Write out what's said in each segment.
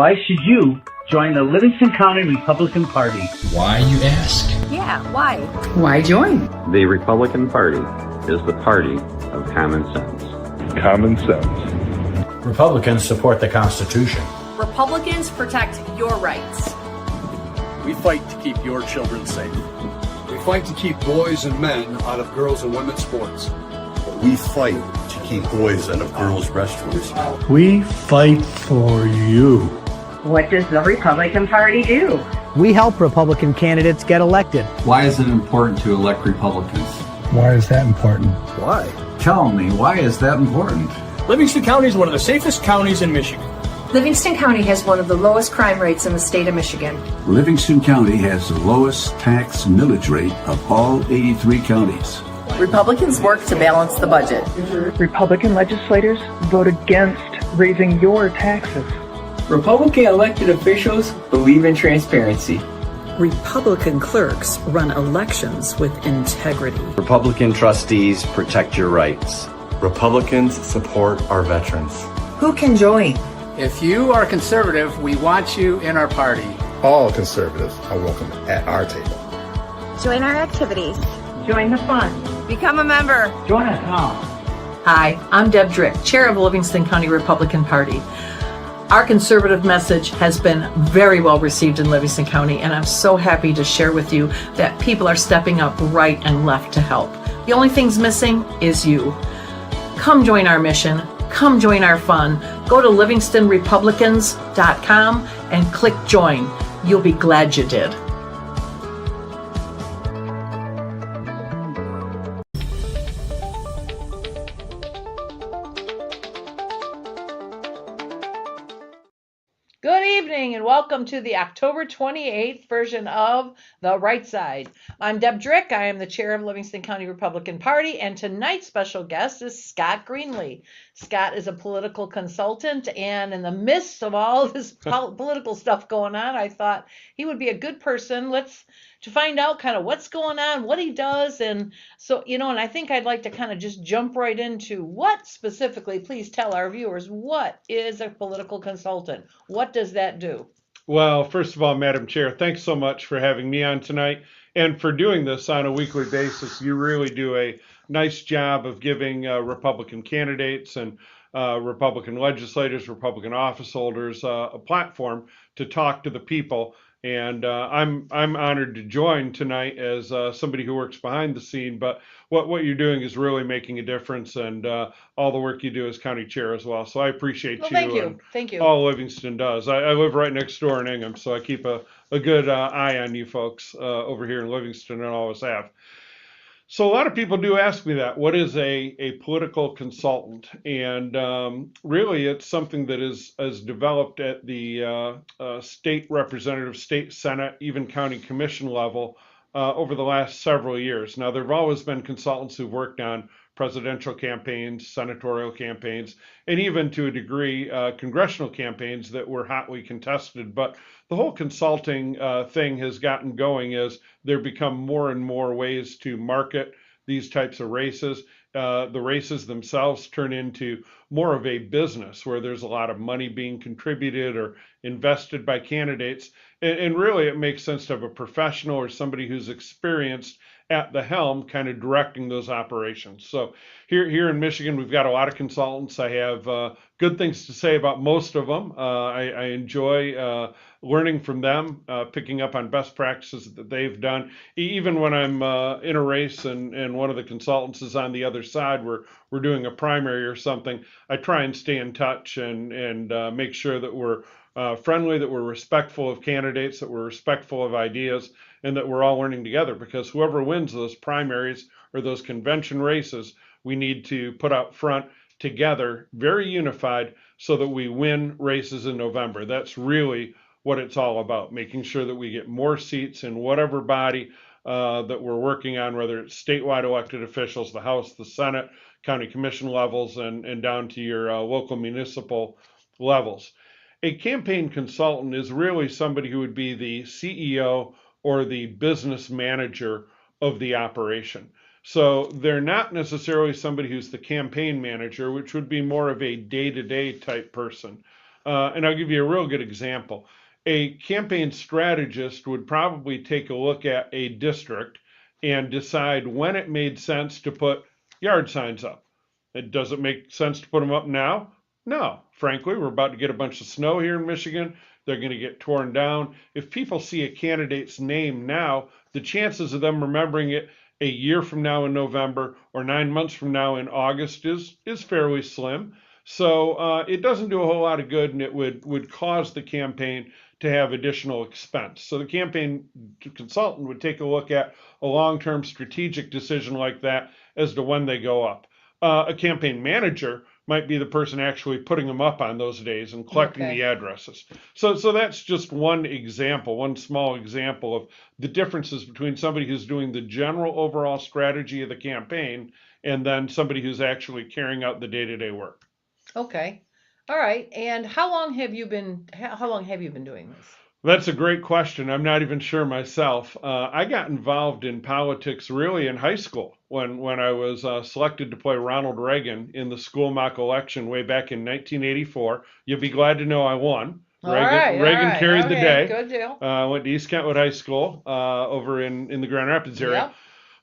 Why should you join the Livingston County Republican Party? Why, you ask? Yeah, why? Why join? The Republican Party is the party of common sense. Common sense. Republicans support the Constitution. Republicans protect your rights. We fight to keep your children safe. We fight to keep boys and men out of girls' and women's sports. We fight to keep boys out of girls' restrooms. We fight for you. What does the Republican Party do? We help Republican candidates get elected. Why is it important to elect Republicans? Why is that important? Why? Tell me, why is that important? Livingston County is one of the safest counties in Michigan. Livingston County has one of the lowest crime rates in the state of Michigan. Livingston County has the lowest tax millage rate of all 83 counties. Republicans work to balance the budget. Republican legislators vote against raising your taxes. Republican elected officials believe in transparency. Republican clerks run elections with integrity. Republican trustees protect your rights. Republicans support our veterans. Who can join? If you are conservative, we want you in our party. All conservatives are welcome at our table. Join our activities. Join the fun. Become a member. Join us now. Hi, I'm Deb Drick, chair of Livingston County Republican Party. Our conservative message has been very well received in Livingston County, and I'm so happy to share with you that people are stepping up right and left to help. The only thing's missing is you. Come join our mission. Come join our fun. Go to livingstonrepublicans.com and click join. You'll be glad you did. Good evening and welcome to the October 28th version of The Right Side. I'm Deb Drick. I am the chair of Livingston County Republican Party, and tonight's special guest is Scott Greenlee. Scott is a political consultant, and in the midst of all this political stuff going on, I thought he would be a good person to find out kind of what's going on, what he does, and so, and I think I'd like to kind of just jump right into what specifically, please tell our viewers, what is a political consultant? What does that do? Well, first of all, Madam Chair, thanks so much for having me on tonight and for doing this on a weekly basis. You really do a nice job of giving Republican candidates and Republican legislators, Republican office holders a platform to talk to the people. And I'm honored to join tonight as somebody who works behind the scene. But what you're doing is really making a difference, and all the work you do as county chair as well. So I appreciate you. Thank you. And thank you. all Livingston does. I live right next door in Ingham, so I keep a good eye on you folks over here in Livingston, and always have. So a lot of people do ask me that. What is a political consultant? And really, it's something that is developed at the state representative, state senate, even county commission level over the last several years. Now, there have always been consultants who've worked on presidential campaigns, senatorial campaigns, and even to a degree, congressional campaigns that were hotly contested. But the whole consulting thing has gotten going as there become more and more ways to market these types of races. The races themselves turn into more of a business where there's a lot of money being contributed or invested by candidates. And really, it makes sense to have a professional or somebody who's experienced at the helm kind of directing those operations. So here in Michigan, we've got a lot of consultants. I have good things to say about most of them. I enjoy learning from them, picking up on best practices that they've done. Even when I'm in a race and one of the consultants is on the other side, we're doing a primary or something, I try and stay in touch and make sure that we're friendly, that we're respectful of candidates, that we're respectful of ideas, and that we're all learning together, because whoever wins those primaries or those convention races, we need to put out front together, very unified, so that we win races in November. That's really what it's all about, making sure that we get more seats in whatever body that we're working on, whether it's statewide elected officials, the House, the Senate, county commission levels, and down to your local municipal levels. A campaign consultant is really somebody who would be the CEO or the business manager of the operation. So they're not necessarily somebody who's the campaign manager, which would be more of a day-to-day type person. And I'll give you a real good example. A campaign strategist would probably take a look at a district and decide when it made sense to put yard signs up. Does it make sense to put them up now? No. Frankly, we're about to get a bunch of snow here in Michigan. They're going to get torn down. If people see a candidate's name now, the chances of them remembering it a year from now in November or 9 months from now in August is fairly slim. So it doesn't do a whole lot of good, and it would cause the campaign to have additional expense. So the campaign consultant would take a look at a long-term strategic decision like that as to when they go up. A campaign manager might be the person actually putting them up on those days and collecting the addresses. So that's just one example, one small example of the differences between somebody who's doing the general overall strategy of the campaign and then somebody who's actually carrying out the day-to-day work. Okay. All right. And how long have you been doing this? That's a great question. I'm not even sure myself. I got involved in politics really in high school when I was selected to play Ronald Reagan in the school mock election way back in 1984. You'll be glad to know I won. Reagan carried the day. Good deal. Went to East Kentwood High School over in the Grand Rapids area. Yep.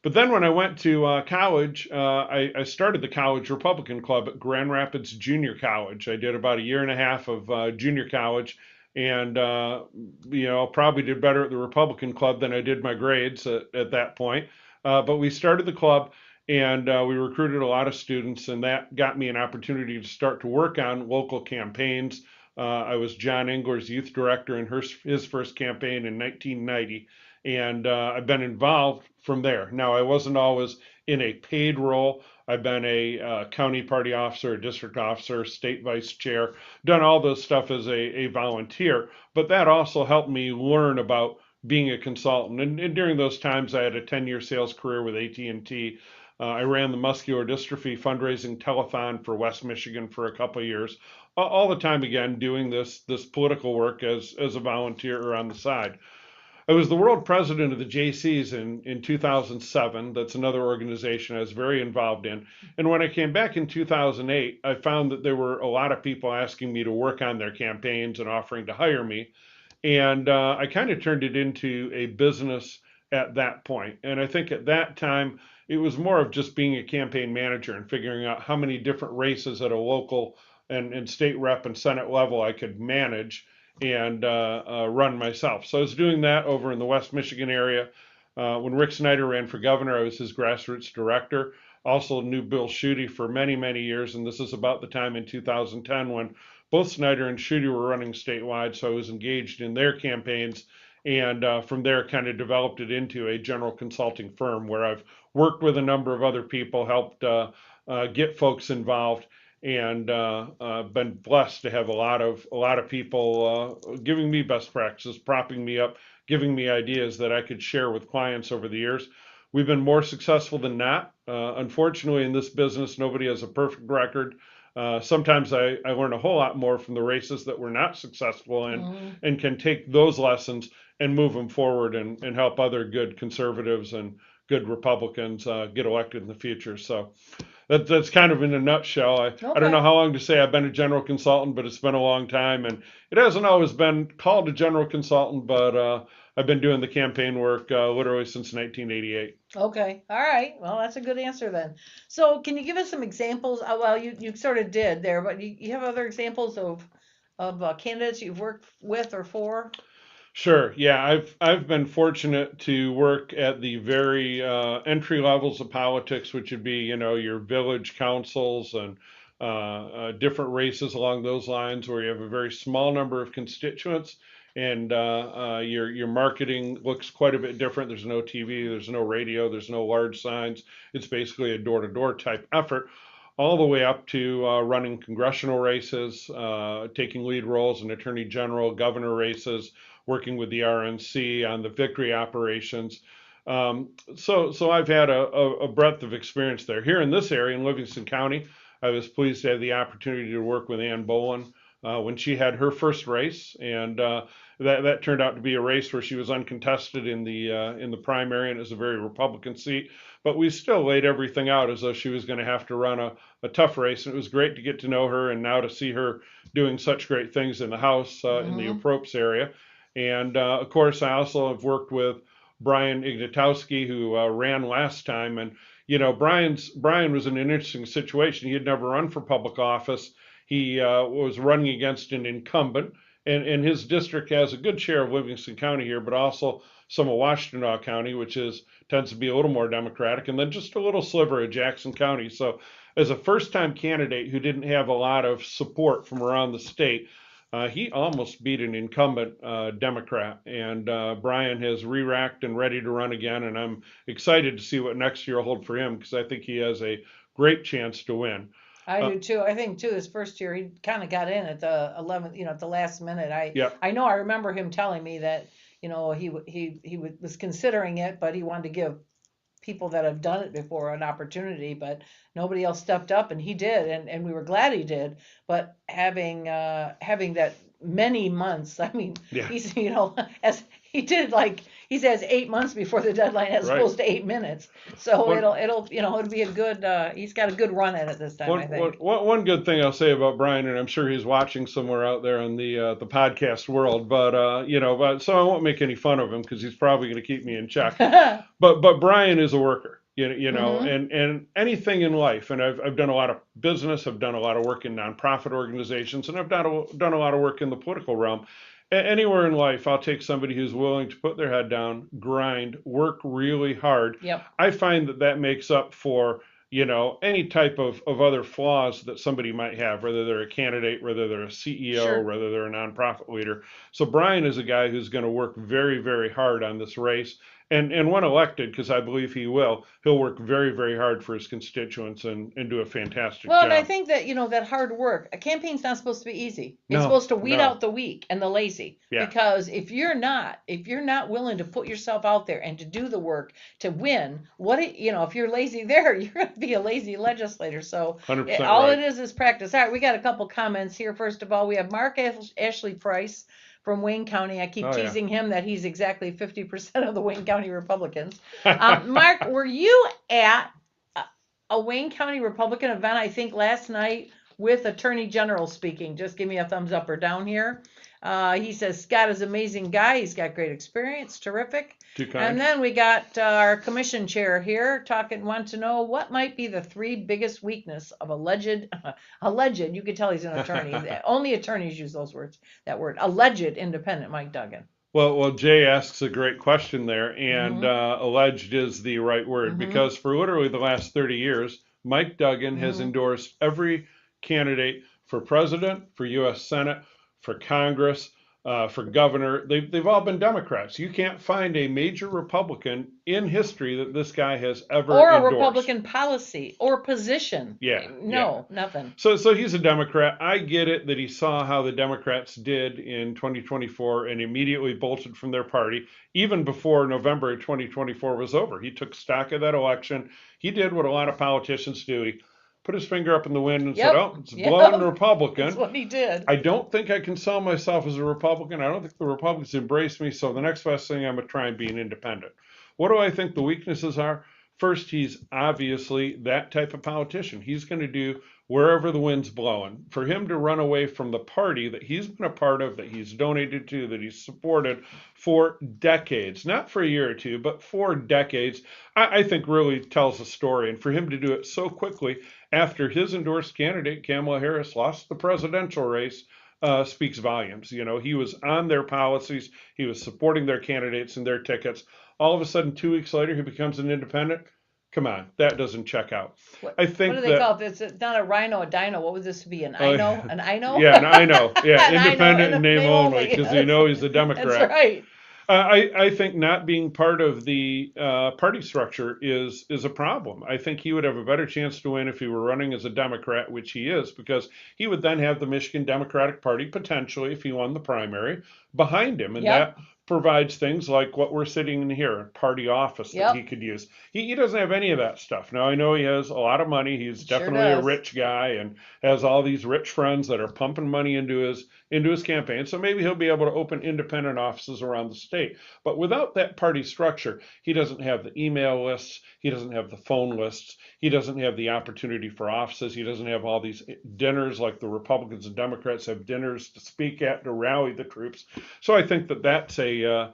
But then when I went to college, I started the college Republican Club at Grand Rapids Junior College. I did about a year and a half of junior college. And, probably did better at the Republican Club than I did my grades at that point. But we started the club and we recruited a lot of students, and that got me an opportunity to start to work on local campaigns. I was John Engler's youth director in his first campaign in 1990. And I've been involved from there. Now, I wasn't always in a paid role. I've been a county party officer, a district officer, state vice chair, done all this stuff as a volunteer. But that also helped me learn about being a consultant. And during those times, I had a 10-year sales career with AT&T. I ran the muscular dystrophy fundraising telethon for West Michigan for a couple of years. All the time, again, doing this political work as a volunteer or on the side. I was the world president of the JCs in 2007. That's another organization I was very involved in. And when I came back in 2008, I found that there were a lot of people asking me to work on their campaigns and offering to hire me. And I kind of turned it into a business at that point. And I think at that time, it was more of just being a campaign manager and figuring out how many different races at a local and state rep and Senate level I could manage and run myself. So I was doing that over in the West Michigan area. When Rick Snyder ran for governor, I was his grassroots director. Also knew Bill Schuette for many, many years, and this is about the time in 2010 when both Snyder and Schuette were running statewide, so I was engaged in their campaigns, and from there kind of developed it into a general consulting firm where I've worked with a number of other people, helped get folks involved, and been blessed to have a lot of people giving me best practices, propping me up, giving me ideas that I could share with clients over the years. We've been more successful than not. Unfortunately, in this business, nobody has a perfect record. Sometimes I learn a whole lot more from the races that we're not successful in, and can take those lessons and move them forward and help other good conservatives and good Republicans get elected in the future. So that's kind of in a nutshell. I don't know how long to say I've been a general consultant, but it's been a long time. And it hasn't always been called a general consultant, but I've been doing the campaign work literally since 1988. Okay. All right. Well, that's a good answer then. So can you give us some examples? Well, you sort of did there, but you have other examples of candidates you've worked with or for? Sure. Yeah, I've been fortunate to work at the very entry levels of politics, which would be, your village councils and different races along those lines, where you have a very small number of constituents, and your marketing looks quite a bit different. There's no TV, there's no radio, there's no large signs. It's basically a door-to-door type effort, all the way up to running congressional races, taking lead roles in attorney general, governor races, working with the RNC on the victory operations. So I've had a breadth of experience there. Here in this area, in Livingston County, I was pleased to have the opportunity to work with Ann Boland when she had her first race, and that turned out to be a race where she was uncontested in the primary, and it was a very Republican seat. But we still laid everything out as though she was going to have to run a tough race, and it was great to get to know her, and now to see her doing such great things in the House in the Apropes area. And of course, I also have worked with Brian Ignatowski, who ran last time, and Brian was in an interesting situation. He had never run for public office. He was running against an incumbent, and his district has a good share of Livingston County here, but also some of Washtenaw County, which tends to be a little more Democratic, and then just a little sliver of Jackson County. So as a first-time candidate who didn't have a lot of support from around the state, he almost beat an incumbent Democrat, and Brian has re-racked and ready to run again, and I'm excited to see what next year will hold for him, because I think he has a great chance to win. I do too. I think too, his first year, he kind of got in at the 11th, at the last minute. I know, I remember him telling me that, he was considering it, but he wanted to give people that have done it before an opportunity, but nobody else stepped up, and he did, and we were glad he did. But having that many months, I mean, he's, as he did, like he says, 8 months before the deadline as opposed to 8 minutes. So it'll be a good, he's got a good run at it this time, I think. One good thing I'll say about Brian, and I'm sure he's watching somewhere out there in the podcast world, but so I won't make any fun of him, because he's probably going to keep me in check. but Brian is a worker, and anything in life, and I've done a lot of business, I've done a lot of work in nonprofit organizations, and I've done a lot of work in the political realm. Anywhere in life, I'll take somebody who's willing to put their head down, grind, work really hard. Yep. I find that makes up for, any type of other flaws that somebody might have, whether they're a candidate, whether they're a CEO, whether they're a nonprofit leader. So Brian is a guy who's going to work very, very hard on this race. And when elected, because I believe he will, he'll work very, very hard for his constituents and do a fantastic job. And I think that, that hard work, a campaign's not supposed to be easy. It's supposed to weed out the weak and the lazy. Yeah. Because if you're not willing to put yourself out there and to do the work to win, if you're lazy there, you're going to be a lazy legislator. So all it is practice. All right, we got a couple comments here. First of all, we have Mark Ashley Price from Wayne County. I keep teasing him that he's exactly 50% of the Wayne County Republicans. Mark, were you at a Wayne County Republican event, I think last night, with Attorney General speaking? Just give me a thumbs up or down here. He says Scott is an amazing guy. He's got great experience. Terrific. And then we got our commission chair here want to know what might be the 3 biggest weakness of alleged, you can tell he's an attorney. Only attorneys use that word, alleged independent Mike Duggan. Well, Jay asks a great question there, and alleged is the right word, because for literally the last 30 years, Mike Duggan has endorsed every candidate for president, for U.S. Senate, for Congress, for governor. They've all been Democrats. You can't find a major Republican in history that this guy has ever endorsed. Or a Republican policy or position. Nothing. So he's a Democrat. I get it that he saw how the Democrats did in 2024 and immediately bolted from their party, even before November of 2024 was over. He took stock of that election. He did what a lot of politicians do. He put his finger up in the wind and said, it's blowing Republican. That's what he did. I don't think I can sell myself as a Republican. I don't think the Republicans embrace me. So the next best thing, I'm going to try and be an independent. What do I think the weaknesses are? First, he's obviously that type of politician. He's going to do wherever the wind's blowing. For him to run away from the party that he's been a part of, that he's donated to, that he's supported for decades, not for a year or two, but for decades, I think really tells a story. And for him to do it so quickly after his endorsed candidate, Kamala Harris, lost the presidential race, speaks volumes. He was on their policies. He was supporting their candidates and their tickets. All of a sudden, 2 weeks later, he becomes an independent. Come on, that doesn't check out. What do they call it? It's not a rhino, a dino. What would this be? An INO? An INO? Yeah, an INO. Yeah, independent in name only, because he's a Democrat. That's right. I think not being part of the party structure is a problem. I think he would have a better chance to win if he were running as a Democrat, which he is, because he would then have the Michigan Democratic Party, potentially, if he won the primary, behind him. And that provides things like what we're sitting in here, a party office that he could use. He doesn't have any of that stuff. Now, I know he has a lot of money. He's definitely a rich guy and has all these rich friends that are pumping money into his campaign. So maybe he'll be able to open independent offices around the state. But without that party structure, he doesn't have the email lists. He doesn't have the phone lists. He doesn't have the opportunity for offices. He doesn't have all these dinners like the Republicans and Democrats have dinners to speak at, to rally the troops. So I think that's a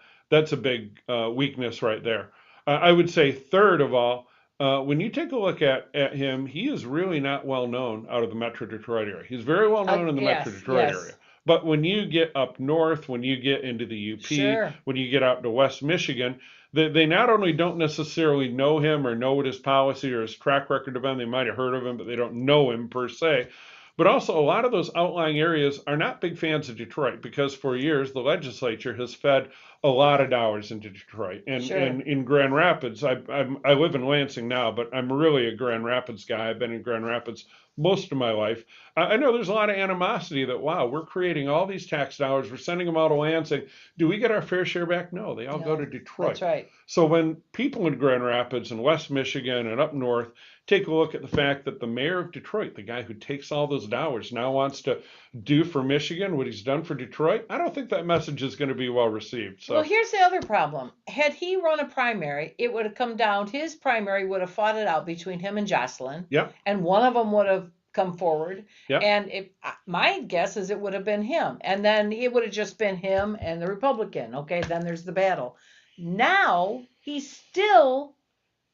big weakness right there. I would say third of all, when you take a look at him, he is really not well known out of the Metro Detroit area. He's very well known in the Metro Detroit area. But when you get up north, when you get into the UP, when you get out to West Michigan, they not only don't necessarily know him or know what his policy or his track record have been, they might have heard of him, but they don't know him per se. But also, a lot of those outlying areas are not big fans of Detroit because for years the legislature has fed a lot of dollars into Detroit. And in Grand Rapids, I live in Lansing now, but I'm really a Grand Rapids guy. I've been in Grand Rapids most of my life. I know there's a lot of animosity that, wow, we're creating all these tax dollars, we're sending them out of Lansing. Do we get our fair share back? No, they all go to Detroit. That's right. So when people in Grand Rapids and West Michigan and up north take a look at the fact that the mayor of Detroit, the guy who takes all those dollars, now wants to do for Michigan what he's done for Detroit, I don't think that message is going to be well received. So. Well, here's the other problem. Had he run a primary, it would have come down, his primary would have fought it out between him and Jocelyn. Yep. And one of them would have come forward. Yep. And my guess is it would have been him. And then it would have just been him and the Republican. Okay, then there's the battle. Now he's still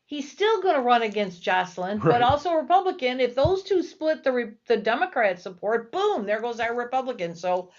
going to run against Jocelyn, but also Republican. If those two split the Democrat support, boom, there goes our Republican. So,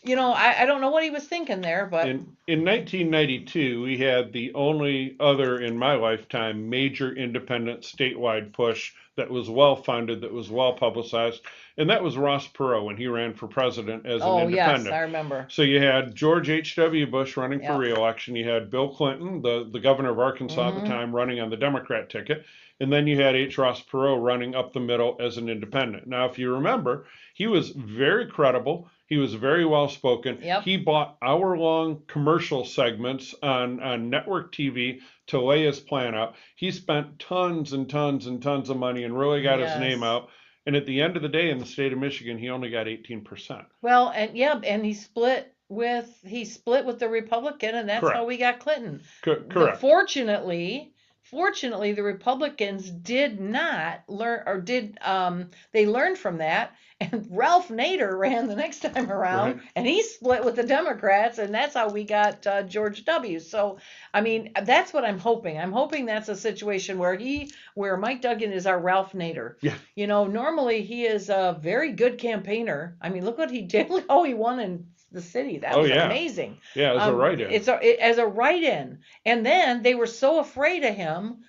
I don't know what he was thinking there, but in 1992, we had the only other in my lifetime major independent statewide push that was well funded, that was well publicized, and that was Ross Perot when he ran for president as an independent. Yes, I remember. So you had George H.W. Bush running for re-election. You had Bill Clinton, the governor of Arkansas at the time, running on the Democrat ticket. And then you had H. Ross Perot running up the middle as an independent. Now, if you remember, he was very credible. He was very well spoken. Yep. He bought hour-long commercial segments on network TV to lay his plan out. He spent tons and tons and tons of money and really got his name out. And at the end of the day, in the state of Michigan, he only got 18%. Well, and he split with the Republican, and that's how we got Clinton. Correct. Fortunately, the Republicans did not learn, or they learned from that. And Ralph Nader ran the next time around, and he split with the Democrats, and that's how we got George W. So, I mean, that's what I'm hoping. I'm hoping that's a situation where Mike Duggan is our Ralph Nader. Yeah. Normally he is a very good campaigner. I mean, look what he did. Look how he won in the city. That was amazing. Yeah, as a write-in. As a write-in. And then they were so afraid of him.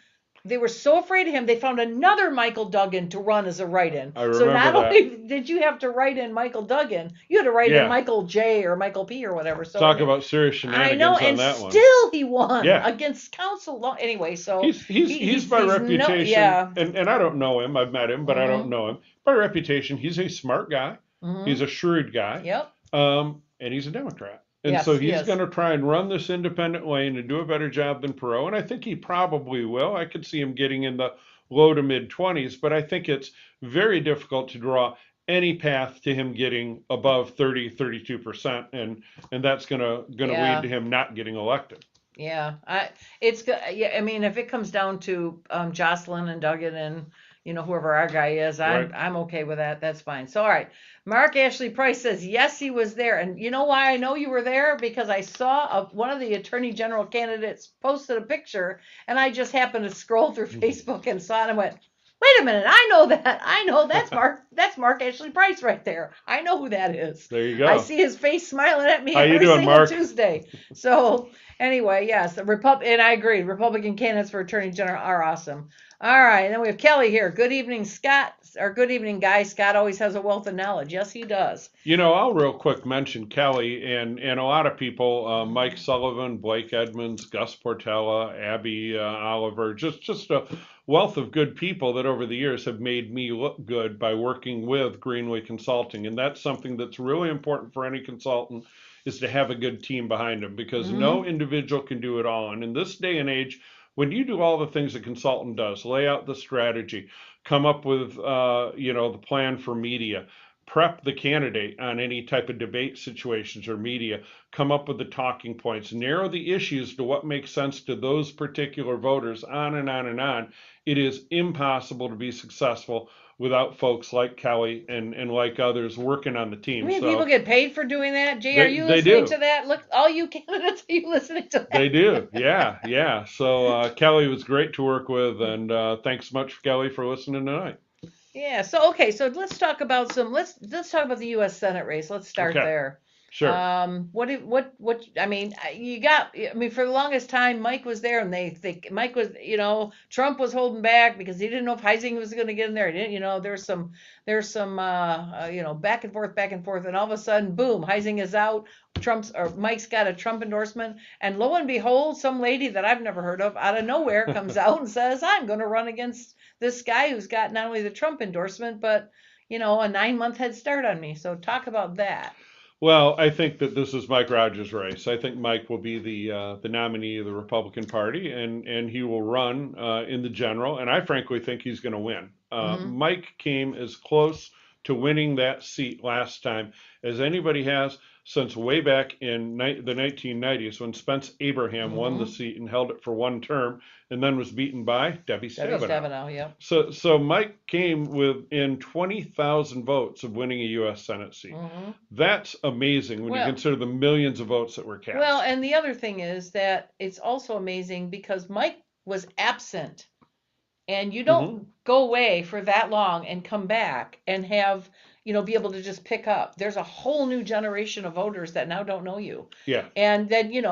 They found another Michael Duggan to run as a write-in. So not only did you have to write in Michael Duggan, you had to write in Michael J. or Michael P. or whatever. So talk about serious shenanigans on that one. And still he won against council. Anyway, so he's by reputation, and I don't know him. I've met him, but I don't know him. By reputation, he's a smart guy. He's a shrewd guy. Yep. And he's a Democrat. And so he's going to try and run this independent lane and do a better job than Perot. And I think he probably will. I could see him getting in the low to mid 20s, but I think it's very difficult to draw any path to him getting above 32%. And that's going to lead to him not getting elected. Yeah. I mean, if it comes down to Jocelyn and Duggan and whoever our guy is, I'm okay with that. That's fine. So, all right. Mark Ashley Price says, yes, he was there. And you know why I know you were there? Because I saw one of the attorney general candidates posted a picture, and I just happened to scroll through Facebook and saw it and went, wait a minute, I know that. I know that's Mark Ashley Price right there. I know who that is. There you go. I see his face smiling at me How every you doing, single Mark? Tuesday. So anyway, yes, and I agree. Republican candidates for attorney general are awesome. All right, and then we have Kelly here. Good evening, Scott, or good evening, guys. Scott always has a wealth of knowledge. Yes, he does. I'll real quick mention Kelly and a lot of people, Mike Sullivan, Blake Edmonds, Gus Portella, Abby Oliver, just a wealth of good people that over the years have made me look good by working with Greenway Consulting. And that's something that's really important for any consultant, is to have a good team behind them, because no individual can do it all. And in this day and age, when you do all the things a consultant does, lay out the strategy, come up with the plan for media, prep the candidate on any type of debate situations or media, come up with the talking points, narrow the issues to what makes sense to those particular voters, on and on and on. It is impossible to be successful without folks like Kelly and like others working on the team. I mean, So people get paid for doing that. Jay, are you they listening do. to that? Look, all you candidates, are you listening to that? They do, yeah. So Kelly was great to work with, and thanks much, Kelly, for listening tonight. Yeah. So okay. So let's talk about let's talk about the U.S. Senate race. Let's start Okay. there. Sure. What? I mean, for the longest time, Mike was there, and they think Mike was, Trump was holding back because he didn't know if Heising was going to get in there. He didn't, there's some, back and forth, and all of a sudden, boom, Heising is out. Mike's got a Trump endorsement, and lo and behold, some lady that I've never heard of out of nowhere comes out and says, I'm going to run against this guy who's got not only the Trump endorsement, but a 9-month head start on me. So talk about that. Well, I think that this is Mike Rogers' race. I think Mike will be the nominee of the Republican Party, and he will run in the general. And I frankly think he's going to win. Mike came as close to winning that seat last time as anybody has since way back in the 1990s, when Spence Abraham won the seat and held it for one term, and then was beaten by Debbie Stabenow. Yeah. So Mike came within 20,000 votes of winning a U.S. Senate seat. That's amazing when you consider the millions of votes that were cast. Well, and the other thing is that it's also amazing because Mike was absent, and you don't go away for that long and come back and have be able to just pick up. There's a whole new generation of voters that now don't know you. Yeah. And then, you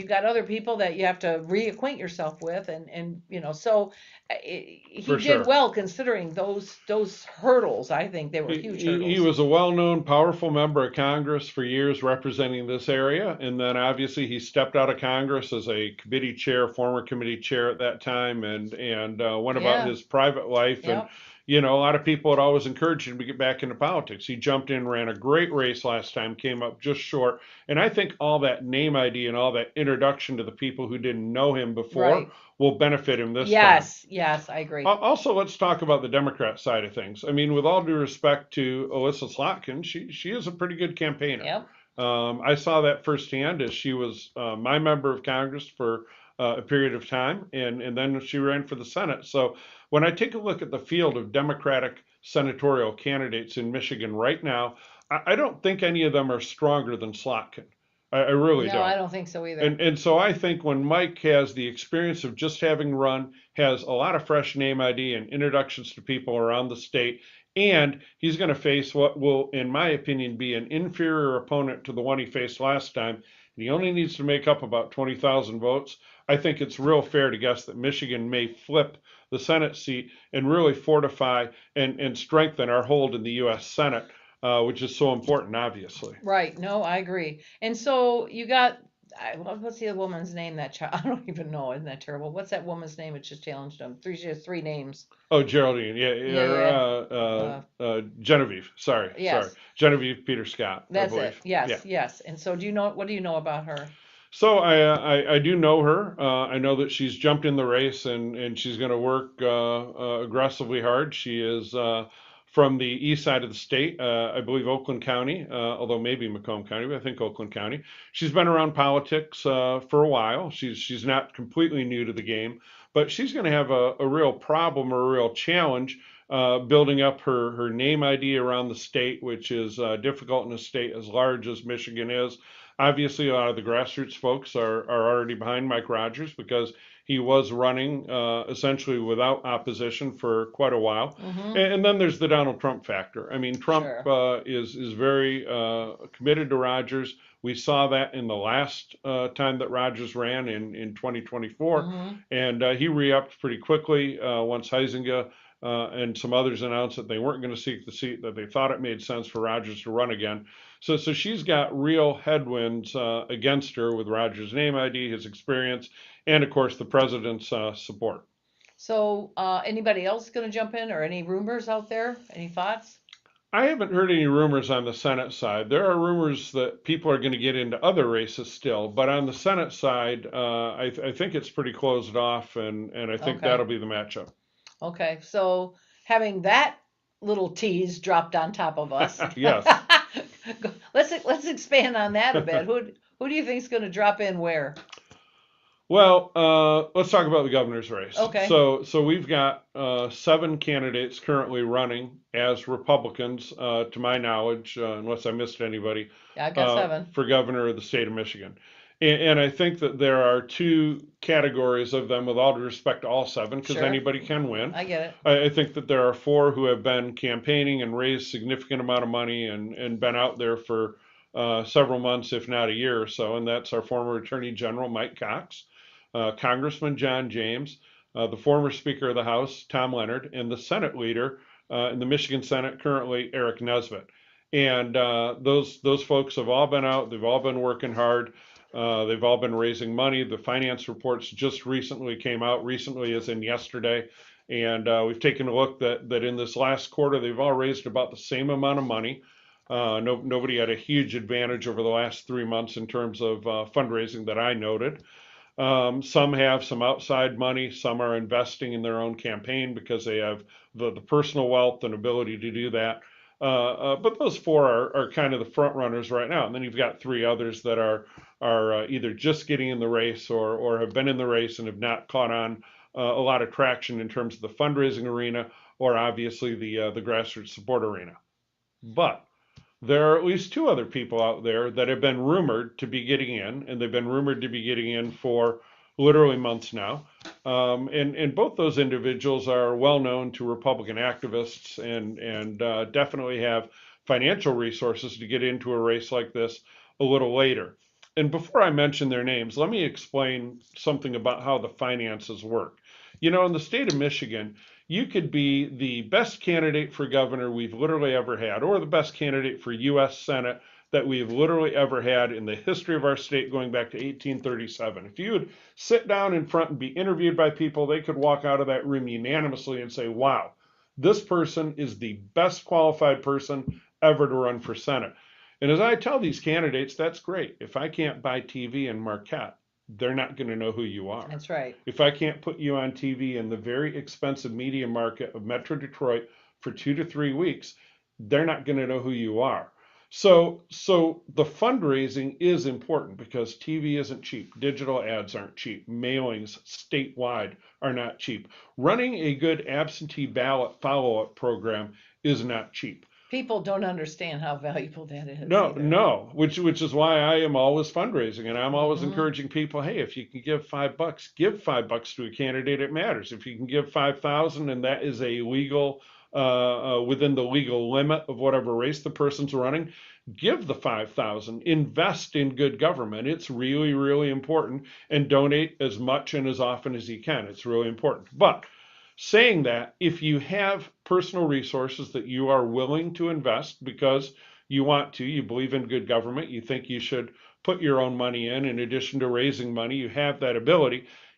got other people that you have to reacquaint yourself with. And so he did well considering those hurdles. I think they were huge hurdles. He was a well-known, powerful member of Congress for years representing this area. And then obviously he stepped out of Congress as a committee chair, former committee chair at that time, and went about his private life. Yep. And a lot of people had always encouraged him to get back into politics. He jumped in, ran a great race last time, came up just short. And I think all that name ID and all that introduction to the people who didn't know him before will benefit him this time. Yes, I agree. Also, let's talk about the Democrat side of things. I mean, with all due respect to Alyssa Slotkin, she is a pretty good campaigner. Yep. I saw that firsthand as she was my member of Congress for a period of time, and then she ran for the Senate. So when I take a look at the field of Democratic senatorial candidates in Michigan right now, I don't think any of them are stronger than Slotkin. I really don't. No, I don't think so either. And so I think when Mike has the experience of just having run, has a lot of fresh name ID and introductions to people around the state, and he's going to face what will, in my opinion, be an inferior opponent to the one he faced last time, and he only needs to make up about 20,000 votes. I think it's real fair to guess that Michigan may flip the Senate seat and really fortify and strengthen our hold in the U.S. Senate, which is so important, obviously. Right. No, I agree. And so you got, what's the woman's name? That child, I don't even know. Isn't that terrible? What's that woman's name? It just challenged him. She has 3 names. Oh, Geraldine. Genevieve. Sorry. Genevieve Peter Scott. That's I it. believe. Yes. And so what do you know about her? So I do know her. I know that she's jumped in the race and she's going to work aggressively hard. She is from the east side of the state, I believe Oakland County, although maybe Macomb County, but I think Oakland County. She's been around politics for a while. She's not completely new to the game, but she's going to have a real problem or a real challenge building up her name ID around the state, which is difficult in a state as large as Michigan is. Obviously, a lot of the grassroots folks are already behind Mike Rogers because he was running essentially without opposition for quite a while. And then there's the Donald Trump factor. I mean, Trump is very committed to Rogers. We saw that in the last time that Rogers ran in 2024. And he re-upped pretty quickly once Heising and some others announced that they weren't going to seek the seat, that they thought it made sense for Rogers to run again. So she's got real headwinds against her with Rogers' name ID, his experience, and of course the president's support. So anybody else going to jump in, or any rumors out there? Any thoughts? I haven't heard any rumors on the Senate side. There are rumors that people are going to get into other races still, but on the Senate side, I think it's pretty closed off, and I think Okay. that'll be the matchup. Okay, so having that little tease dropped on top of us. Yes. Let's expand on that a bit. Who do you think is going to drop in where? Well, let's talk about the governor's race. Okay. So we've got 7 candidates currently running as Republicans, to my knowledge, unless I missed anybody. Yeah, I've got 7. For governor of the state of Michigan. And I think that there are 2 categories of them, with all due respect to all 7, because Sure. anybody can win. I get it. I think that there are 4 who have been campaigning and raised significant amount of money and been out there for several months, if not a year or so, and that's our former Attorney General Mike Cox, Congressman John James, the former Speaker of the House Tom Leonard, and the Senate leader in the Michigan Senate currently Eric Nesbitt. And those folks have all been out. They've all been working hard. They've all been raising money. The finance reports just recently came out, recently as in yesterday. And we've taken a look that in this last quarter, they've all raised about the same amount of money. Nobody had a huge advantage over the last 3 months in terms of fundraising that I noted. Some have some outside money. Some are investing in their own campaign because they have the personal wealth and ability to do that. But those 4 are kind of the front runners right now. And then you've got 3 others that are either just getting in the race or have been in the race and have not caught on a lot of traction in terms of the fundraising arena or obviously the grassroots support arena. But there are at least 2 other people out there that have been rumored to be getting in, and they've been rumored to be getting in for literally months now. And both those individuals are well known to Republican activists and definitely have financial resources to get into a race like this a little later. And before I mention their names, let me explain something about how the finances work. You know, in the state of Michigan, you could be the best candidate for governor we've literally ever had, or the best candidate for U.S. Senate that we've literally ever had in the history of our state going back to 1837. If you would sit down in front and be interviewed by people, they could walk out of that room unanimously and say, wow, this person is the best qualified person ever to run for Senate. And as I tell these candidates, that's great. If I can't buy TV in Marquette, they're not going to know who you are. That's right. If I can't put you on TV in the very expensive media market of Metro Detroit for 2 to 3 weeks, they're not going to know who you are. So the fundraising is important because TV isn't cheap. Digital ads aren't cheap. Mailings statewide are not cheap. Running a good absentee ballot follow-up program is not cheap. People don't understand how valuable that is. No, which is why I am always fundraising, and I'm always encouraging people, hey, if you can give $5, give $5 to a candidate, it matters. If you can give $5,000 and that is a legal, within the legal limit of whatever race the person's running, give the $5,000. Invest in good government. It's really, really important, and donate as much and as often as you can. It's really important. But saying that, if you have personal resources that you are willing to invest because you want to, you believe in good government, you think you should put your own money in addition to raising money, you have that ability,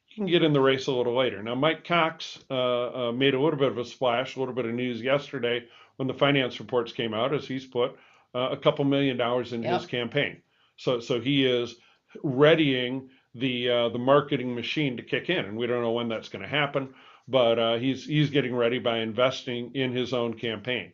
you can get in the race a little later. Now, Mike Cox made a little bit of a splash, a little bit of news yesterday when the finance reports came out, as he's put a couple $1 million into his campaign. So he is readying the marketing machine to kick in, and we don't know when that's going to happen. But he's getting ready by investing in his own campaign.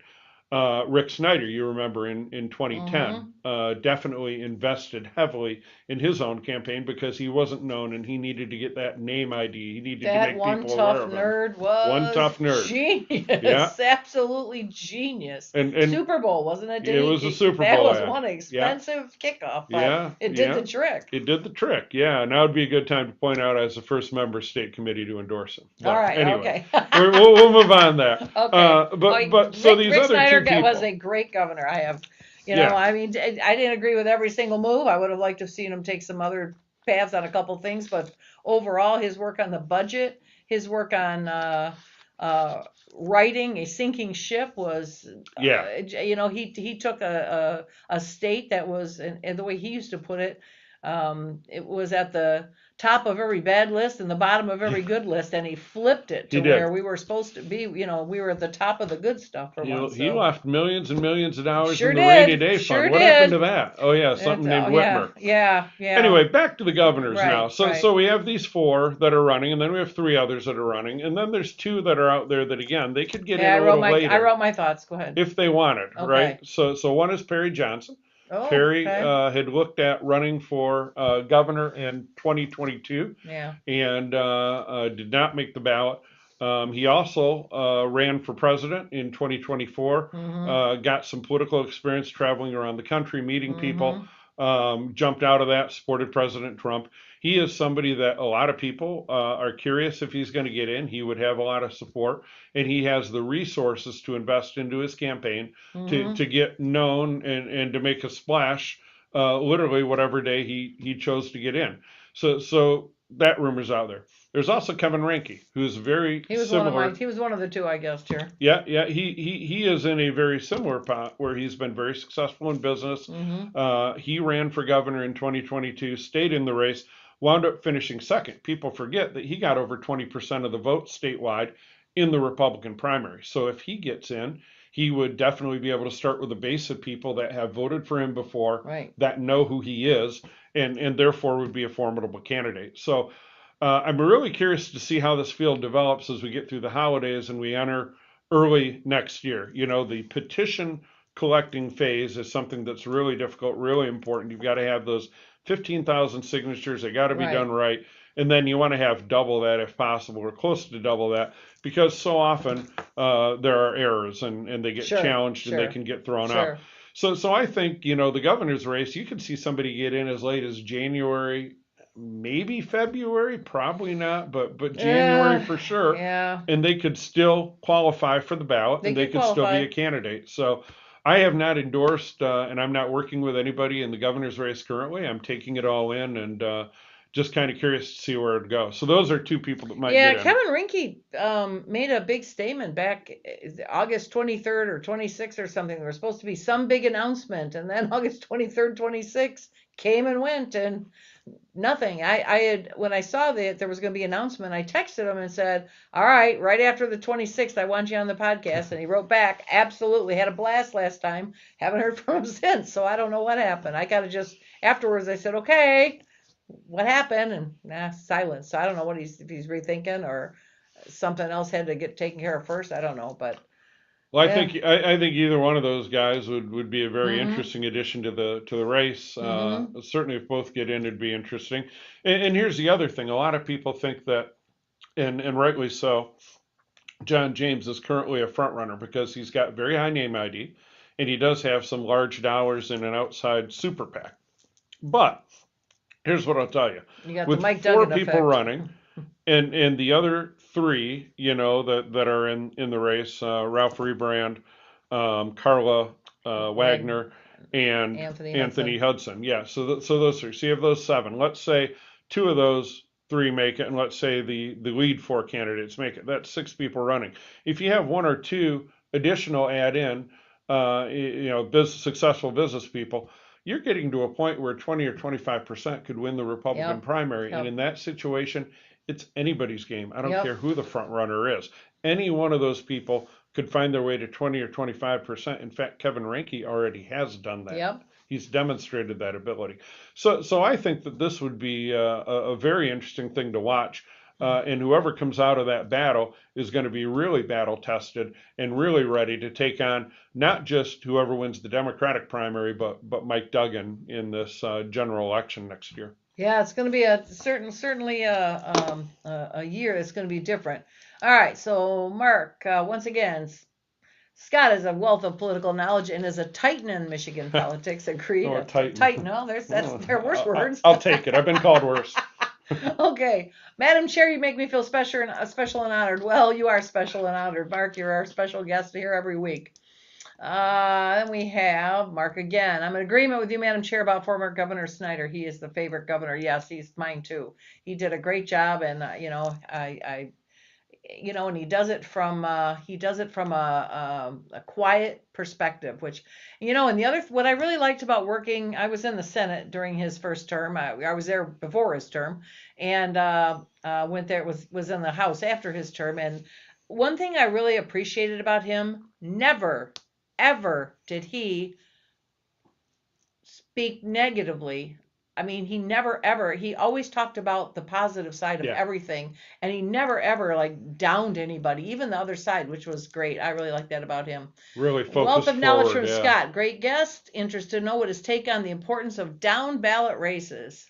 Rick Snyder, you remember in 2010, definitely invested heavily in his own campaign because he wasn't known and he needed to get that name ID. He needed to make people aware of him. One tough nerd genius. Yeah. Absolutely genius. And Super Bowl, wasn't it? It was a Super Bowl. That was one expensive kickoff. But it did the trick. It did the trick. Yeah. Now would be a good time to point out as the first member state committee to endorse him. But all right. anyway, Okay. we'll move on there. Okay. But so these Rick other Snyder two people was a great governor. I mean, I didn't agree with every single move. I would have liked to have seen him take some other paths on a couple things, but overall, his work on the budget, his work on righting a sinking ship was, he took a state that was, and the way he used to put it, it was at the top of every bad list and the bottom of every good list, and he flipped it to He did. where we were supposed to be. We were at the top of the good stuff for once. He left millions and millions of dollars Sure in the did. rainy day Sure fund. What did. happened to that? Oh yeah, something named Whitmer. Yeah. Anyway, back to the governors Right, now. right. So we have these 4 that are running, and then we have 3 others that are running, and then there's 2 that are out there that again they could get in a little later I wrote my thoughts. Go ahead. if they wanted, Okay. right? So one is Perry Johnson. Oh, Perry okay. had looked at running for governor in 2022 Yeah. and did not make the ballot. He also ran for president in 2024, got some political experience traveling around the country, meeting people, jumped out of that, supported President Trump. He is somebody that a lot of people are curious if he's going to get in. He would have a lot of support, and he has the resources to invest into his campaign to get known and to make a splash literally whatever day he chose to get in. So that rumor's out there. There's also Kevin Reinke, who's very He was similar. he was one of the 2 I guessed here. Yeah. He is in a very similar pot where he's been very successful in business. He ran for governor in 2022, stayed in the race, wound up finishing second. People forget that he got over 20% of the vote statewide in the Republican primary. So if he gets in, he would definitely be able to start with a base of people that have voted for him before, that know who he is, and therefore would be a formidable candidate. So I'm really curious to see how this field develops as we get through the holidays and we enter early next year. You know, the petition collecting phase is something that's really difficult, really important. You've got to have those 15,000 signatures. They got to be done right. And then you want to have double that if possible, or close to double that, because so often there are errors and they get challenged and they can get thrown out. So I think, you know, the governor's race, you could see somebody get in as late as January, maybe February, probably not, but January for sure. Yeah. And they could still qualify for the ballot, and they could still be a candidate. So I have not endorsed, and I'm not working with anybody in the governor's race currently. I'm taking it all in and just kind of curious to see where it goes. So those are 2 people that might get in. Kevin Reinke made a big statement back August 23rd or 26th or something. There was supposed to be some big announcement, and then August 23rd, 26th came and went, and nothing. I had, when I saw that there was going to be an announcement, I texted him and said, all right after the 26th, I want you on the podcast. And he wrote back, absolutely, had a blast last time. Haven't heard from him since. So I don't know what happened. I got to just, afterwards I said, okay, what happened? And silence. So I don't know if he's rethinking or something else had to get taken care of first. I don't know, but. Well, I think either one of those guys would be a very interesting addition to the race. Certainly, if both get in, it'd be interesting. And here's the other thing: a lot of people think that, and rightly so, John James is currently a front runner because he's got very high name ID, and he does have some large dollars in an outside super PAC. But here's what I'll tell you: you got with the Mike 4 Duggan people effect. running. And the other 3, you know, that are in the race, Ralph Rebrand, Carla Wagner, and Anthony Hudson. Yeah, so those 3. So you have those 7. Let's say 2 of those 3 make it, and let's say the lead 4 candidates make it. That's 6 people running. If you have 1 or 2 additional add in, you know, successful business people, you're getting to a point where 20 or 25% could win the Republican primary. And in that situation, it's anybody's game. I don't care who the front runner is. Any one of those people could find their way to 20 or 25%. In fact, Kevin Reinke already has done that. He's demonstrated that ability. So I think that this would be a very interesting thing to watch. And whoever comes out of that battle is going to be really battle tested and really ready to take on not just whoever wins the Democratic primary, but Mike Duggan in this general election next year. Yeah, it's going to be certainly a year that's going to be different. All right, so Mark, once again, Scott has a wealth of political knowledge and is a titan in Michigan politics. Agreed. Oh, a titan. Titan. No, they're worse words. I'll take it. I've been called worse. Okay, Madam Chair, you make me feel special and honored. Well, you are special and honored, Mark. You're our special guest here every week. Then we have Mark again. I'm in agreement with you, Madam Chair, about former Governor Snyder. He is the favorite governor. Yes, he's mine too. He did a great job, and you know, and he does it from a quiet perspective, which, and the other, what I really liked about working, I was in the Senate during his first term. I was there before his term, and went there, was in the House after his term. And one thing I really appreciated about him, never, ever did he speak negatively. I mean, he never ever, he always talked about the positive side of everything, and he never ever like downed anybody, even the other side, which was great. I really like that about him. Really focused Wealth of knowledge forward, from Scott. Great guest. Interested to know what his take on the importance of down ballot races.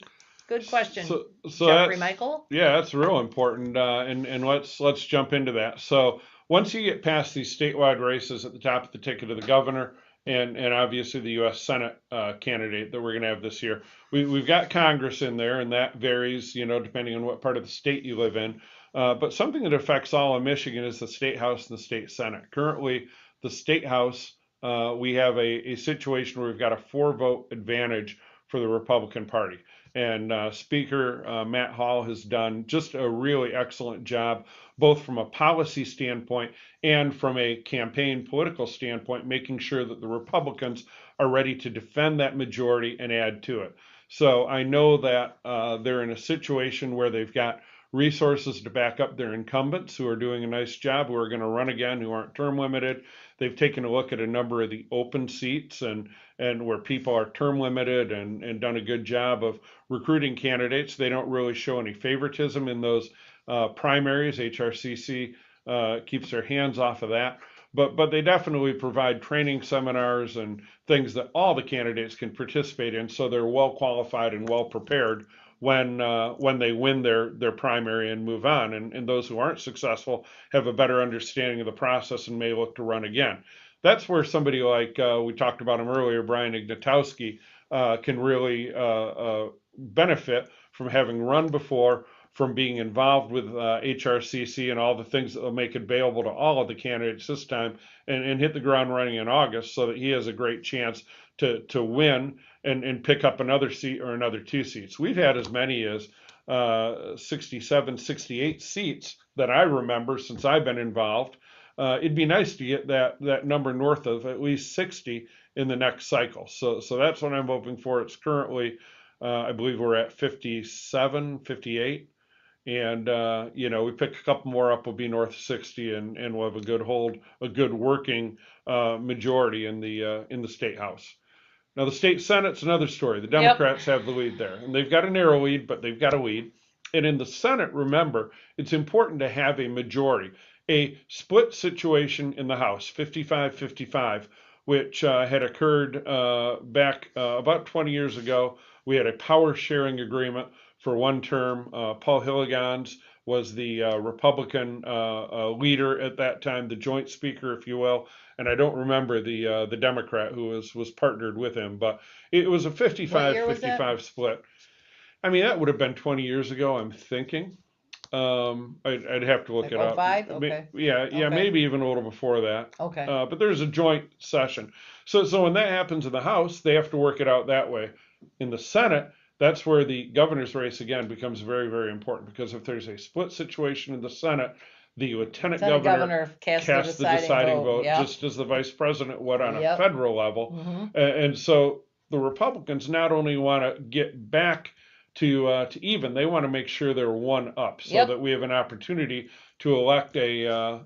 Good question, So Jeffrey that's, Michael. yeah, that's real important. And let's jump into that. So once you get past these statewide races at the top of the ticket of the governor, and obviously the U.S. Senate candidate that we're going to have this year, we've got Congress in there, and that varies, depending on what part of the state you live in. But something that affects all of Michigan is the State House and the State Senate. Currently, the State House, we have a situation where we've got a 4-vote advantage for the Republican Party. And Speaker Matt Hall has done just a really excellent job, both from a policy standpoint and from a campaign political standpoint, making sure that the Republicans are ready to defend that majority and add to it. So I know that they're in a situation where they've got resources to back up their incumbents who are doing a nice job, who are going to run again, who aren't term limited. They've taken a look at a number of the open seats and where people are term limited and done a good job of recruiting candidates. They don't really show any favoritism in those primaries. HRCC keeps their hands off of that. But they definitely provide training seminars and things that all the candidates can participate in, so they're well qualified and well prepared when they win their primary and move on. And those who aren't successful have a better understanding of the process and may look to run again. That's where somebody like, we talked about him earlier, Brian Ignatowski, can really benefit from having run before, from being involved with HRCC and all the things that will make it available to all of the candidates this time, and hit the ground running in August, so that he has a great chance to win and pick up another seat or another 2 seats. We've had as many as 67, 68 seats that I remember since I've been involved. It'd be nice to get that number north of at least 60 in the next cycle. So that's what I'm hoping for. It's currently, I believe we're at 57, 58. And, we pick a couple more up, we'll be north of 60, and we'll have a good working majority in the State House. Now, the State Senate's another story. The Democrats have the lead there, and they've got a narrow lead, but they've got a lead. And in the Senate, remember, it's important to have a majority. A split situation in the House, 55-55, which had occurred back about 20 years ago. We had a power sharing agreement for one term. Paul Hilligans was the Republican leader at that time, the joint speaker, if you will. And I don't remember the Democrat who was partnered with him, but it was a 55-55 split. I mean, that would have been 20 years ago, I'm thinking. I'd have to look it up. 05? Okay. Yeah, Okay. maybe even a little before that. Okay. But there's a joint session. So when that happens in the House, they have to work it out that way. In the Senate, that's where the governor's race, again, becomes very, very important, because if there's a split situation in the Senate, the lieutenant governor casts the deciding vote, just as the vice president would on a federal level. And so the Republicans not only want to get back to even, they want to make sure they're one up, so that we have an opportunity to elect a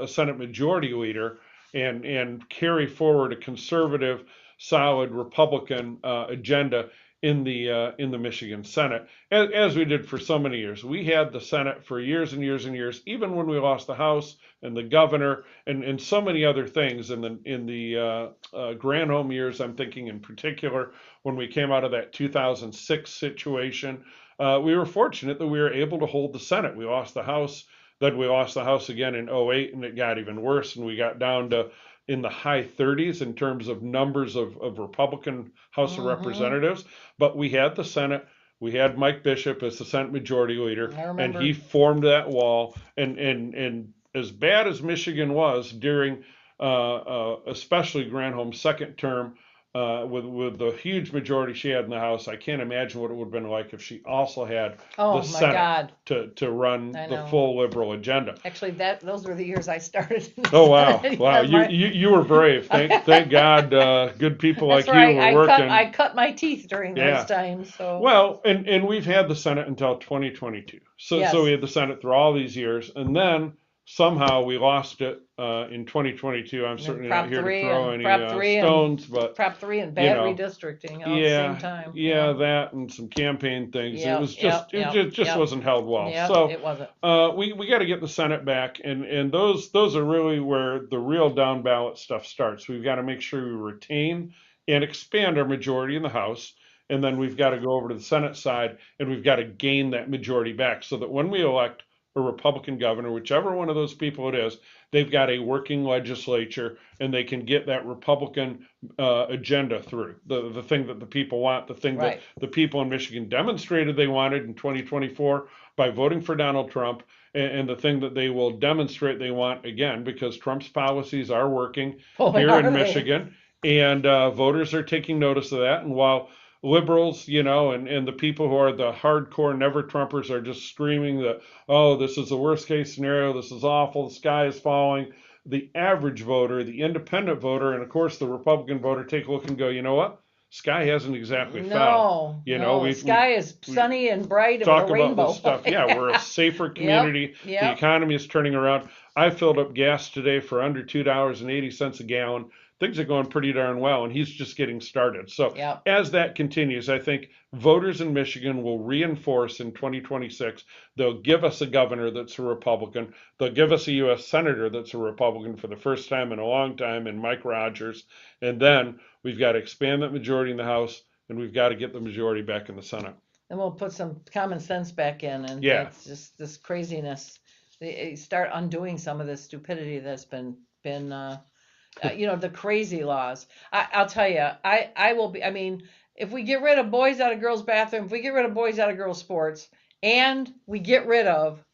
Senate majority leader and carry forward a conservative, solid Republican agenda in the Michigan Senate, as we did for so many years. We had the Senate for years and years and years, even when we lost the House and the governor and so many other things in the Granholm years. I'm thinking in particular when we came out of that 2006 situation, we were fortunate that we were able to hold the Senate. We lost the House, then we lost the House again in 2008, and it got even worse, and we got down to in the high 30s in terms of numbers of Republican House of Representatives. But we had the Senate. We had Mike Bishop as the Senate Majority Leader, and he formed that wall. And as bad as Michigan was during, especially Granholm's second term, with the huge majority she had in the House, I can't imagine what it would have been like if she also had Oh, the my Senate God. to run I the know. full liberal agenda. Actually, those were the years I started. in the Oh wow, Senate. wow! Yeah, You were brave. Thank God, good people That's like right. you were I working. I cut my teeth during Yeah. those times. So Well, and we've had the Senate until 2022. Yes. So we had the Senate through all these years, and then somehow we lost it in 2022. I'm and then certainly Prop not here to 3 throw and any Prop 3 stones, but Prop 3 and bad know, redistricting all at the same time. yeah, that and some campaign things. Yep, It was just yep, it just yep. wasn't held well. Yep, So it wasn't. we got to get the Senate back, and those are really where the real down ballot stuff starts. We've got to make sure we retain and expand our majority in the House, and then we've got to go over to the Senate side, and we've got to gain that majority back so that when we elect a Republican governor, whichever one of those people it is, they've got a working legislature and they can get that Republican agenda through. The thing that the people want, the thing Right. that the people in Michigan demonstrated they wanted in 2024 by voting for Donald Trump, and the thing that they will demonstrate they want again because Trump's policies are working Boy, here are in they. Michigan, and voters are taking notice of that. And while liberals, and the people who are the hardcore never Trumpers are just screaming that, oh, this is the worst case scenario, this is awful, the sky is falling. The average voter, the independent voter, and of course the Republican voter take a look and go, you know what? Sky hasn't exactly fell. No, the sky is sunny and bright and Talk with a about rainbow. this stuff. Yeah, we're a safer community. yep. The economy is turning around. I filled up gas today for under $2.80 a gallon. Things are going pretty darn well, and he's just getting started. So Yep. as that continues, I think voters in Michigan will reinforce in 2026. They'll give us a governor that's a Republican. They'll give us a U.S. senator that's a Republican for the first time in a long time, in Mike Rogers. And then we've got to expand that majority in the House, and we've got to get the majority back in the Senate. And we'll put some common sense back in, and Yeah. it's just this craziness. They start undoing some of this stupidity that's been the crazy laws. I'll tell you, I will be. I mean, if we get rid of boys out of girls' bathroom, if we get rid of boys out of girls' sports, and we get rid of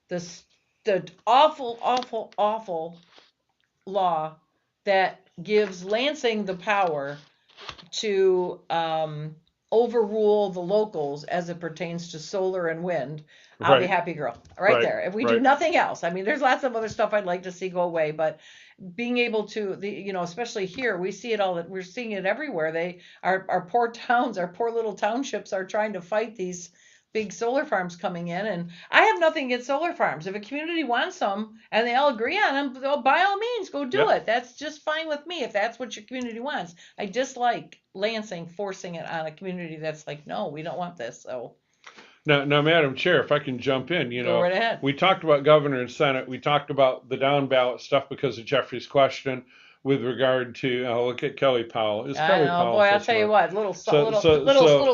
the awful, awful, awful law that gives Lansing the power to overrule the locals as it pertains to solar and wind, I'll be Right. happy girl. Right there. If we do right. nothing else, I mean, there's lots of other stuff I'd like to see go away, but being able to, especially here, we see it all. We're seeing it everywhere. Our poor towns, our poor little townships are trying to fight these big solar farms coming in, and I have nothing against solar farms. If a community wants them and they all agree on them, by all means, go do Yep. it. That's just fine with me if that's what your community wants. I dislike Lansing forcing it on a community that's like, no, we don't want this. So Now, Madam Chair, if I can jump in, Go right ahead. we talked about governor and Senate. We talked about the down ballot stuff because of Jeffrey's question with regard to, look at Kelly Powell. Is I Kelly know, Powell boy, I'll so tell you smart? what, little So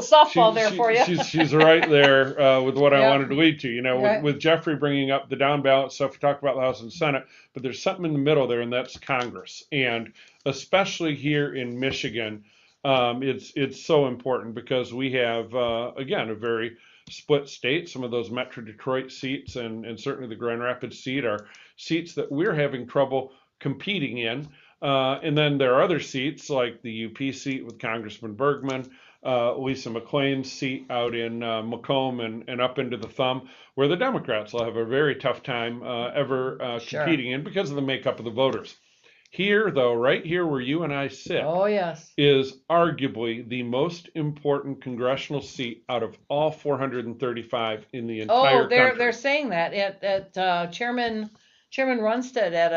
softball there for you. She's right there with what I Yep. wanted to lead to. Right. With Jeffrey bringing up the down ballot stuff, we talked about the House and Senate, but there's something in the middle there, and that's Congress. And especially here in Michigan, it's so important because we have, again, a very split state. Some of those Metro Detroit seats and certainly the Grand Rapids seat are seats that we're having trouble competing in. And then there are other seats like the UP seat with Congressman Bergman, Lisa McLean's seat out in Macomb and up into the Thumb, where the Democrats will have a very tough time Sure. competing in because of the makeup of the voters. Here, though, right here where you and I sit, Oh, yes. is arguably the most important congressional seat out of all 435 in the entire Oh, they're country. saying that at Chairman Runstead at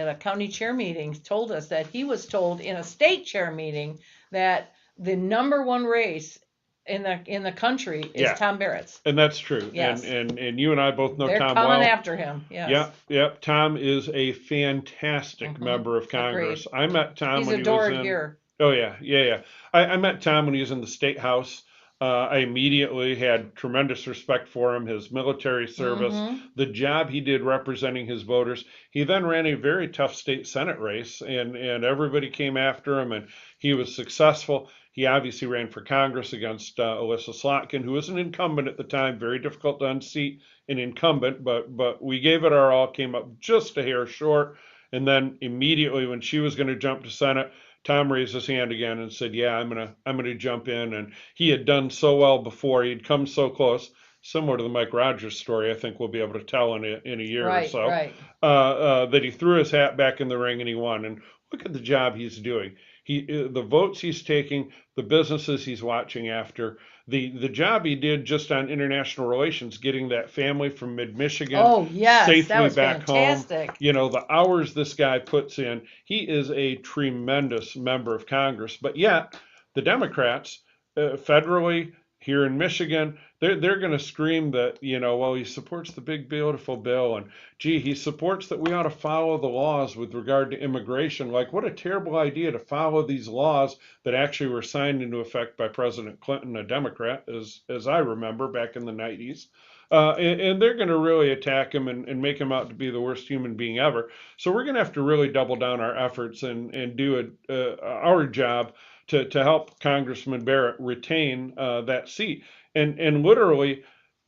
a county chair meeting told us that he was told in a state chair meeting that the number one race in the country is Yeah. Tom Barrett's. And that's true. Yes. And you and I both know They're Tom coming well. after him. Yes. Yep. Tom is a fantastic member of Congress. Agreed. I met Tom He's when he was adored in. here. Oh yeah. I met Tom when he was in the state house. I immediately had tremendous respect for him, his military service, the job he did representing his voters. He then ran a very tough state Senate race, and everybody came after him, and he was successful. He obviously ran for Congress against Alyssa Slotkin, who was an incumbent at the time, very difficult to unseat an incumbent, but we gave it our all, came up just a hair short. And then immediately when she was going to jump to Senate, Tom raised his hand again and said, "Yeah, I'm gonna jump in." And he had done so well before; he'd come so close. Similar to the Mike Rogers story, I think we'll be able to tell in a year or so. Right. That he threw his hat back in the ring and he won. And look at the job he's doing. The votes he's taking, the businesses he's watching after, the job he did just on international relations, getting that family from mid-Michigan safely that was back fantastic. home. You know, the hours this guy puts in, he is a tremendous member of Congress. But yet, the Democrats, federally, here in Michigan, they're going to scream that, you know, well, he supports the big, beautiful bill, and gee, he supports that we ought to follow the laws with regard to immigration. Like, what a terrible idea to follow these laws that actually were signed into effect by President Clinton, a Democrat, as I remember back in the 90s. And they're going to really attack him and make him out to be the worst human being ever. So we're going to have to really double down our efforts and do our job to help Congressman Barrett retain that seat. And literally,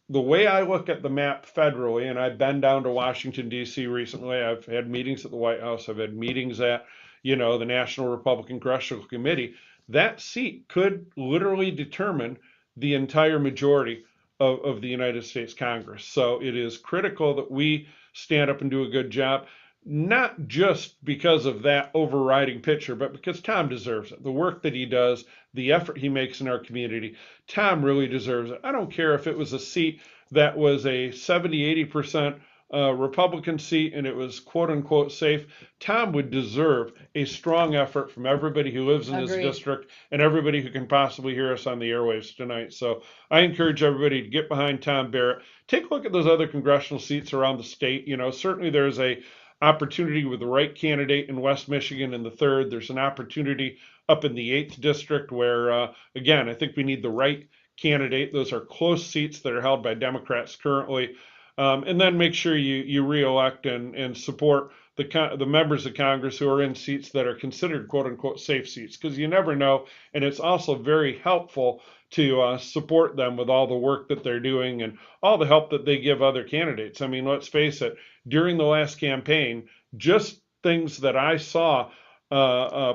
the way I look at the map federally, and I've been down to Washington, D.C. recently, I've had meetings at the White House, I've had meetings at, you know, the National Republican Congressional Committee, that seat could literally determine the entire majority of the United States Congress. So it is critical that we stand up and do a good job. Not just because of that overriding picture, but because Tom deserves it. The work that he does, the effort he makes in our community, Tom really deserves it. I don't care if it was a seat that was a 70-80% Republican seat and it was quote unquote safe. Tom would deserve a strong effort from everybody who lives in his district and everybody who can possibly hear us on the airwaves tonight. So I encourage everybody to get behind Tom Barrett. Take a look at those other congressional seats around the state. You know, certainly there's a opportunity with the right candidate in West Michigan in the 3rd. There's an opportunity up in the 8th district where, again, I think we need the right candidate. Those are close seats that are held by Democrats currently. And then make sure you reelect and support the members of Congress who are in seats that are considered quote unquote safe seats, because you never know. And it's also very helpful to support them with all the work that they're doing and all the help that they give other candidates. I mean, let's face it, during the last campaign, just things that I saw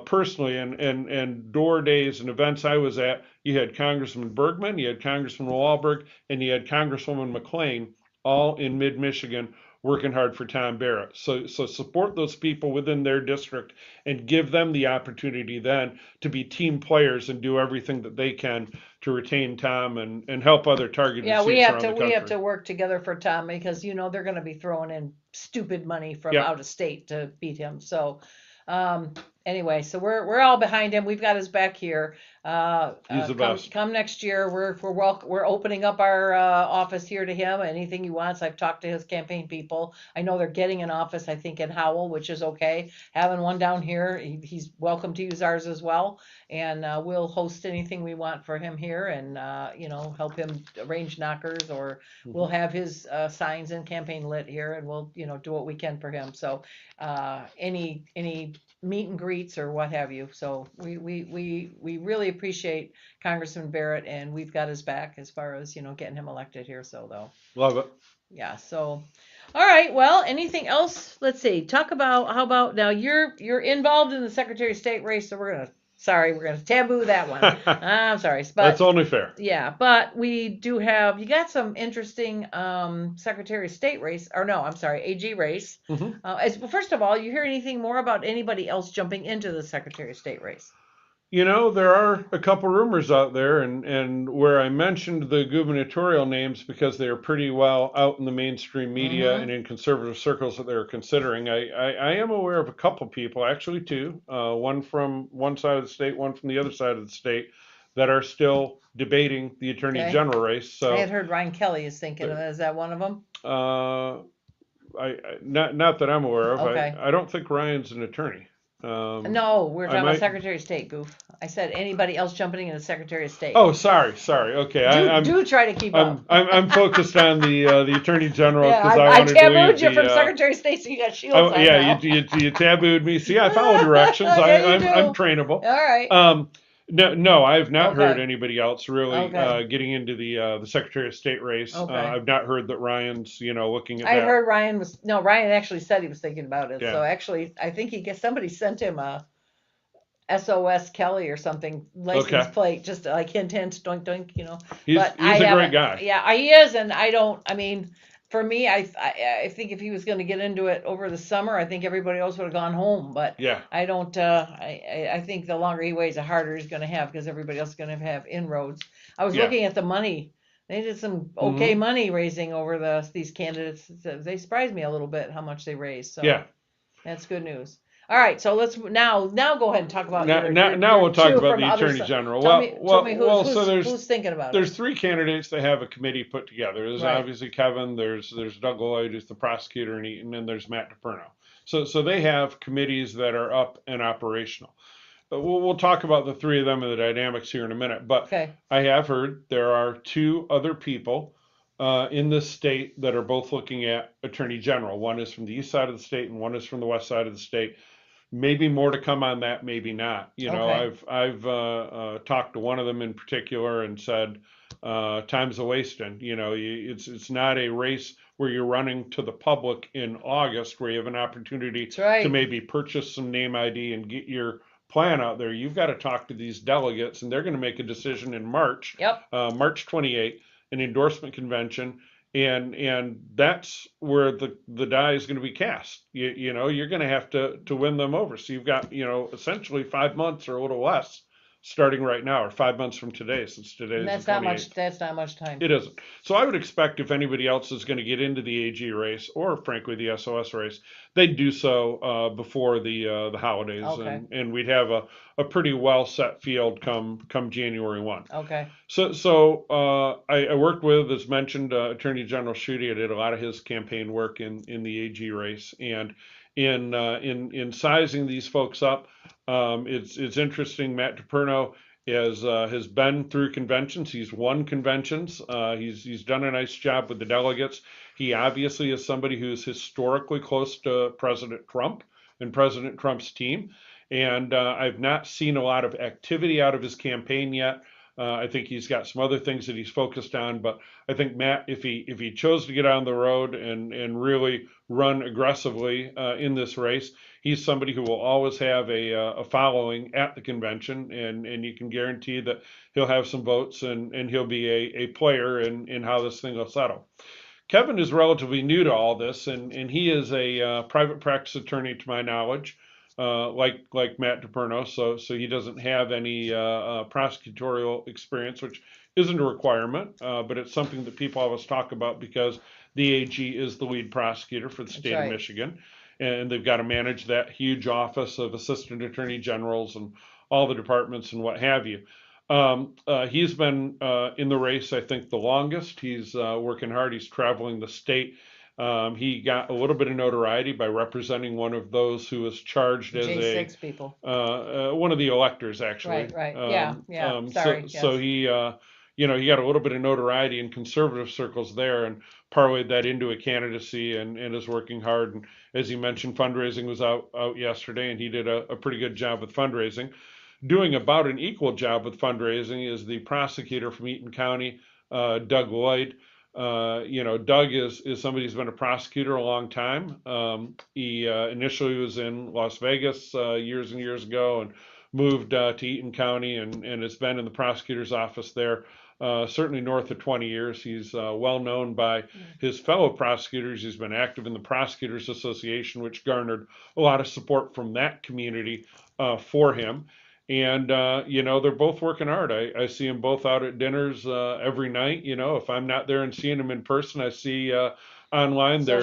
personally and door days and events I was at, you had Congressman Bergman, you had Congressman Wahlberg, and you had Congresswoman McClain, all in mid-Michigan, working hard for Tom Barrett. So support those people within their district and give them the opportunity then to be team players and do everything that they can to retain Tom and help other targeted seats around the country. We have to work together for Tom, because, you know, they're going to be throwing in stupid money from out of state to beat him. So anyway, so we're all behind him. We've got his back here. He's the best. Come next year, we're opening up our office here to him. Anything he wants. I've talked to his campaign people. I know they're getting an office, I think, in Howell, which is okay. Having one down here, he's welcome to use ours as well. And we'll host anything we want for him here, and you know, help him arrange knockers, or we'll have his signs and campaign lit here, and we'll, you know, do what we can for him. So any meet and greets or what have you. So we really appreciate Congressman Barrett, and we've got his back as far as, you know, getting him elected here. So though. Love it. Yeah. So, all right. Well, anything else? Let's see. Talk about, how about now you're involved in the Secretary of State race. So we're going to taboo that one. I'm sorry. But that's only fair. Yeah. But we do have, you got some interesting Secretary of State race, or no, I'm sorry, AG race. First of all, you hear anything more about anybody else jumping into the Secretary of State race? You know, there are a couple rumors out there, and where I mentioned the gubernatorial names because they are pretty well out in the mainstream media and in conservative circles that they're considering. I am aware of a couple people, actually two, one from one side of the state, one from the other side of the state, that are still debating the attorney general race. So I had heard Ryan Kelly is thinking of it. Is that one of them? Not that I'm aware of. Okay. I don't think Ryan's an attorney. No, we're talking about Secretary of State, Goof. I said anybody else jumping in the Secretary of State. Oh, sorry. Okay, do try to keep up. I'm focused on the Attorney General because I tabooed you from Secretary of State, so you got shields on now. you tabooed me. See, I follow directions. I'm trainable. All right. No, I've not heard anybody else really getting into the Secretary of State race. I've not heard that Ryan's, looking at that. I heard Ryan Ryan actually said he was thinking about it. Yeah. So actually, I think somebody sent him SOS Kelly or something license plate, just like hint, doink, doink, He's But a great guy. Yeah, he is, and for me, I think if he was going to get into it over the summer, I think everybody else would have gone home. But Yeah. I don't. I think the longer he waits, the harder he's going to have because everybody else is going to have inroads. I was looking at the money. They did some okay money raising over these candidates. They surprised me a little bit how much they raised. So Yeah. that's good news. All right, so let's now go ahead and talk about now we'll talk about the Attorney General. Tell me So who's thinking about it. There's 3 candidates that have a committee put together. There's Right. obviously Kevin, there's Doug Lloyd, who's the prosecutor in Eaton, and there's Matt DePerno. So they have committees that are up and operational. We'll talk about the 3 of them and the dynamics here in a minute. But Okay. I have heard there are 2 other people in this state that are both looking at Attorney General. One is from the east side of the state, and one is from the west side of the state. Maybe more to come on that, maybe not. Okay. I've talked to one of them in particular and said, time's a wasting. It's not a race where you're running to the public in August, where you have an opportunity right. to maybe purchase some name ID and get your plan out there. You've got to talk to these delegates, and they're going to make a decision in March. Yep. March 28th, an endorsement convention. And that's where the die is going to be cast. You're going to have to win them over. So you've got, essentially 5 months or a little less starting right now, or 5 months from today, since today is That's the not 28th. much. That's not much time. It isn't. So I would expect if anybody else is going to get into the AG race, or frankly the SOS race, they'd do so before the holidays, Okay. and we'd have a pretty well set field come January 1. Okay. So I worked with, as mentioned, Attorney General Schuette. I did a lot of his campaign work in the AG race, and in sizing these folks up, it's interesting. Matt DePerno has been through conventions. He's won conventions. He's done a nice job with the delegates. He obviously is somebody who's historically close to President Trump and President Trump's team. And I've not seen a lot of activity out of his campaign yet. I think he's got some other things that he's focused on, but I think Matt, if he chose to get on the road and really run aggressively in this race, he's somebody who will always have a following at the convention, and you can guarantee that he'll have some votes and he'll be a player in how this thing will settle. Kevin is relatively new to all this, and he is a private practice attorney, to my knowledge. Like Matt DePerno, so he doesn't have any prosecutorial experience, which isn't a requirement, but it's something that people always talk about because the AG is the lead prosecutor for the state of Michigan, and they've got to manage that huge office of assistant attorney generals and all the departments and what have you. He's been in the race, I think, the longest. He's working hard. He's traveling the state. He got a little bit of notoriety by representing one of those who was charged as J6 people. One of the electors, actually. Right. Sorry. So he, he got a little bit of notoriety in conservative circles there, and parlayed that into a candidacy, and is working hard. And as you mentioned, fundraising was out yesterday, and he did a pretty good job with fundraising. Doing about an equal job with fundraising is the prosecutor from Eaton County, Doug Lloyd. Doug is somebody who's been a prosecutor a long time. He initially was in Las Vegas years and years ago, and moved to Eaton County, and has been in the prosecutor's office there certainly north of 20 years. He's well known by his fellow prosecutors. He's been active in the Prosecutors Association, which garnered a lot of support from that community for him. And, they're both working hard. I see them both out at dinners every night. If I'm not there and seeing them in person, I see online their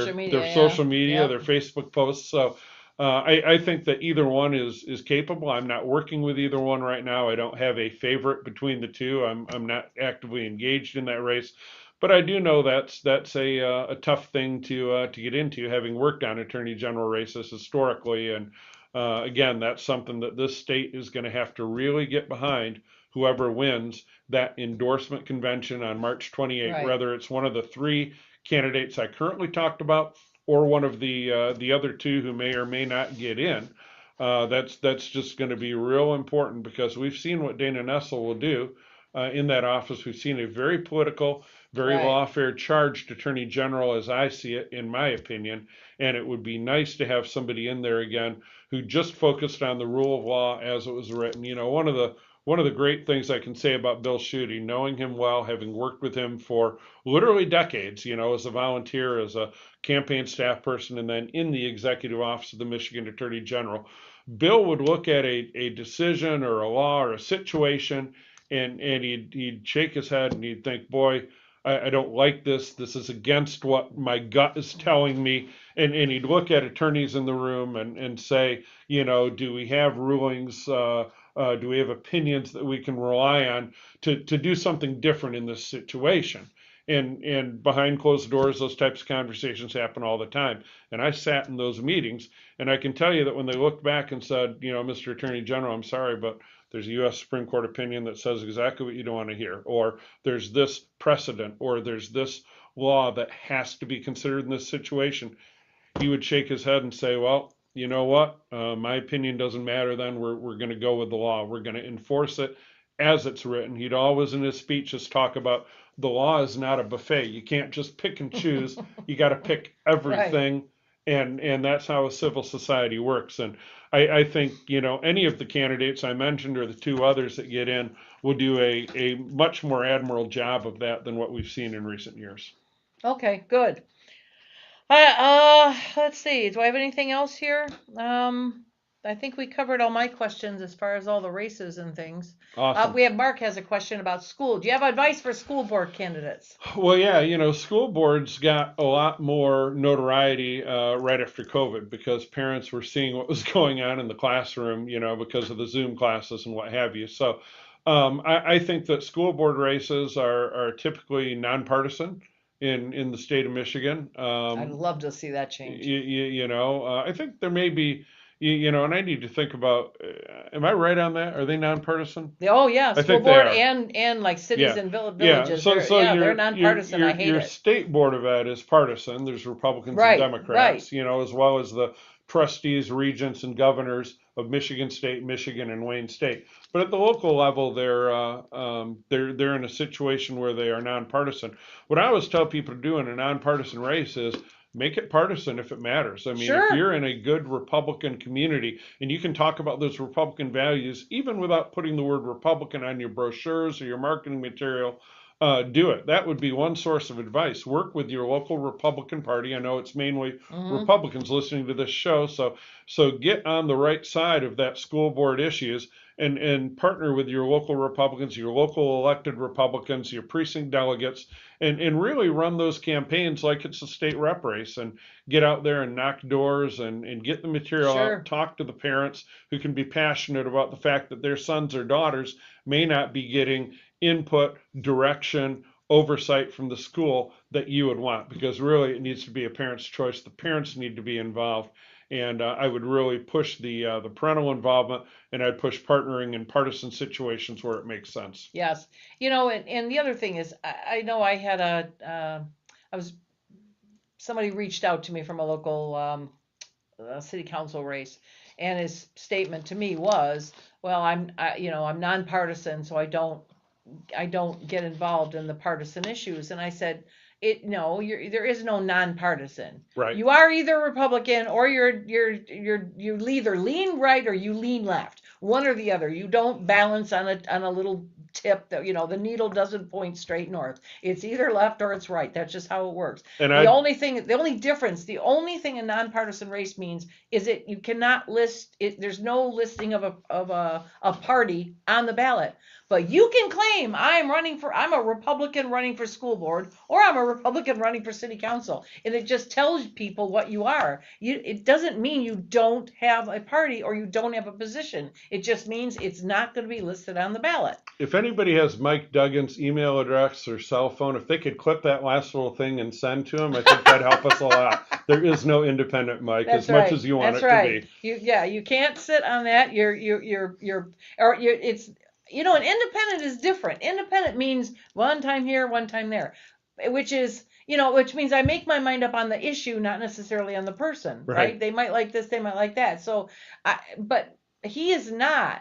social media, their Facebook posts. So I think that either one is capable. I'm not working with either one right now. I don't have a favorite between the two. I'm not actively engaged in that race. But I do know that's a tough thing to get into, having worked on attorney general races historically. And again, that's something that this state is going to have to really get behind, whoever wins that endorsement convention on March 28th, whether it's one of the 3 candidates I currently talked about or one of the other 2 who may or may not get in. That's just going to be real important, because we've seen what Dana Nessel will do in that office. We've seen a very political, very lawfare charged Attorney General, as I see it, in my opinion. And it would be nice to have somebody in there again who just focused on the rule of law as it was written. You know, one of the great things I can say about Bill Schuette, knowing him well, having worked with him for literally decades, you know, as a volunteer, as a campaign staff person, and then in the executive office of the Michigan Attorney General, Bill would look at a decision or a law or a situation, and he'd shake his head and he'd think, boy, I don't like this. This is against what my gut is telling me. And he'd look at attorneys in the room and say, you know, do we have rulings? Do we have opinions that we can rely on to do something different in this situation? And behind closed doors, those types of conversations happen all the time. And I sat in those meetings, and I can tell you that when they looked back and said, you know, Mr. Attorney General, I'm sorry, but there's a U.S. Supreme Court opinion that says exactly what you don't want to hear, or there's this precedent, or there's this law that has to be considered in this situation, he would shake his head and say, well, you know what, my opinion doesn't matter then. We're going to go with the law. We're going to enforce it as it's written. He'd always in his speeches talk about the law is not a buffet. You can't just pick and choose. You got to pick everything. And that's how a civil society works. And I think, you know, any of the candidates I mentioned or the two others that get in will do a much more admirable job of that than what we've seen in recent years. Okay, good. Let's see. Do I have anything else here? I think we covered all my questions as far as all the races and things. Awesome. We have Mark has a question about school. Do you have advice for school board candidates? Well, yeah, you know, school boards got a lot more notoriety right after COVID because parents were seeing what was going on in the classroom, you know, because of the Zoom classes and what have you. So I think that school board races are typically nonpartisan in the state of Michigan. I'd love to see that change. You know, I think there may be, you know, and I need to think about, am I right on that? Are they nonpartisan? Oh, yeah, school board and like cities and villages. So they're nonpartisan. I hate your it. state board of ed is partisan. There's Republicans and Democrats, you know, as well as the trustees, regents, and governors of Michigan State, Michigan, and Wayne State. But at the local level, they're in a situation where they are nonpartisan. What I always tell people to do in a nonpartisan race is make it partisan if it matters. I mean, if you're in a good Republican community and you can talk about those Republican values, even without putting the word Republican on your brochures or your marketing material, do it. That would be one source of advice. Work with your local Republican Party. I know it's mainly Republicans listening to this show, so get on the right side of that school board issues and partner with your local Republicans, your local elected Republicans, your precinct delegates, and really run those campaigns like it's a state rep race and get out there and knock doors and get the material out, talk to the parents who can be passionate about the fact that their sons or daughters may not be getting input, direction, oversight from the school that you would want, because really it needs to be a parent's choice. The parents need to be involved. And I would really push the parental involvement, and I'd push partnering in partisan situations where it makes sense. Yes. You know, and the other thing is, I know I had somebody reached out to me from a local city council race, and his statement to me was, well, I'm nonpartisan, so I don't get involved in the partisan issues. And I said, there is no nonpartisan. Right. You are either Republican or you either lean right or you lean left. One or the other. You don't balance on a little tip that, you know, the needle doesn't point straight north. It's either left or it's right. That's just how it works. And the only thing a nonpartisan race means is that you cannot list it. There's no listing of a party on the ballot. But you can claim I'm a Republican running for school board, or I'm a Republican running for city council. And it just tells people what you are. It doesn't mean you don't have a party or you don't have a position. It just means it's not going to be listed on the ballot. If anybody has Mike Duggan's email address or cell phone, if they could clip that last little thing and send to him, I think that'd help us a lot. There is no independent Mike. That's as much as you want it to be. You can't sit on that. It's. You know, an independent is different. Independent means one time here, one time there, which means I make my mind up on the issue, not necessarily on the person, right? They might like this, they might like that. So, but he is not.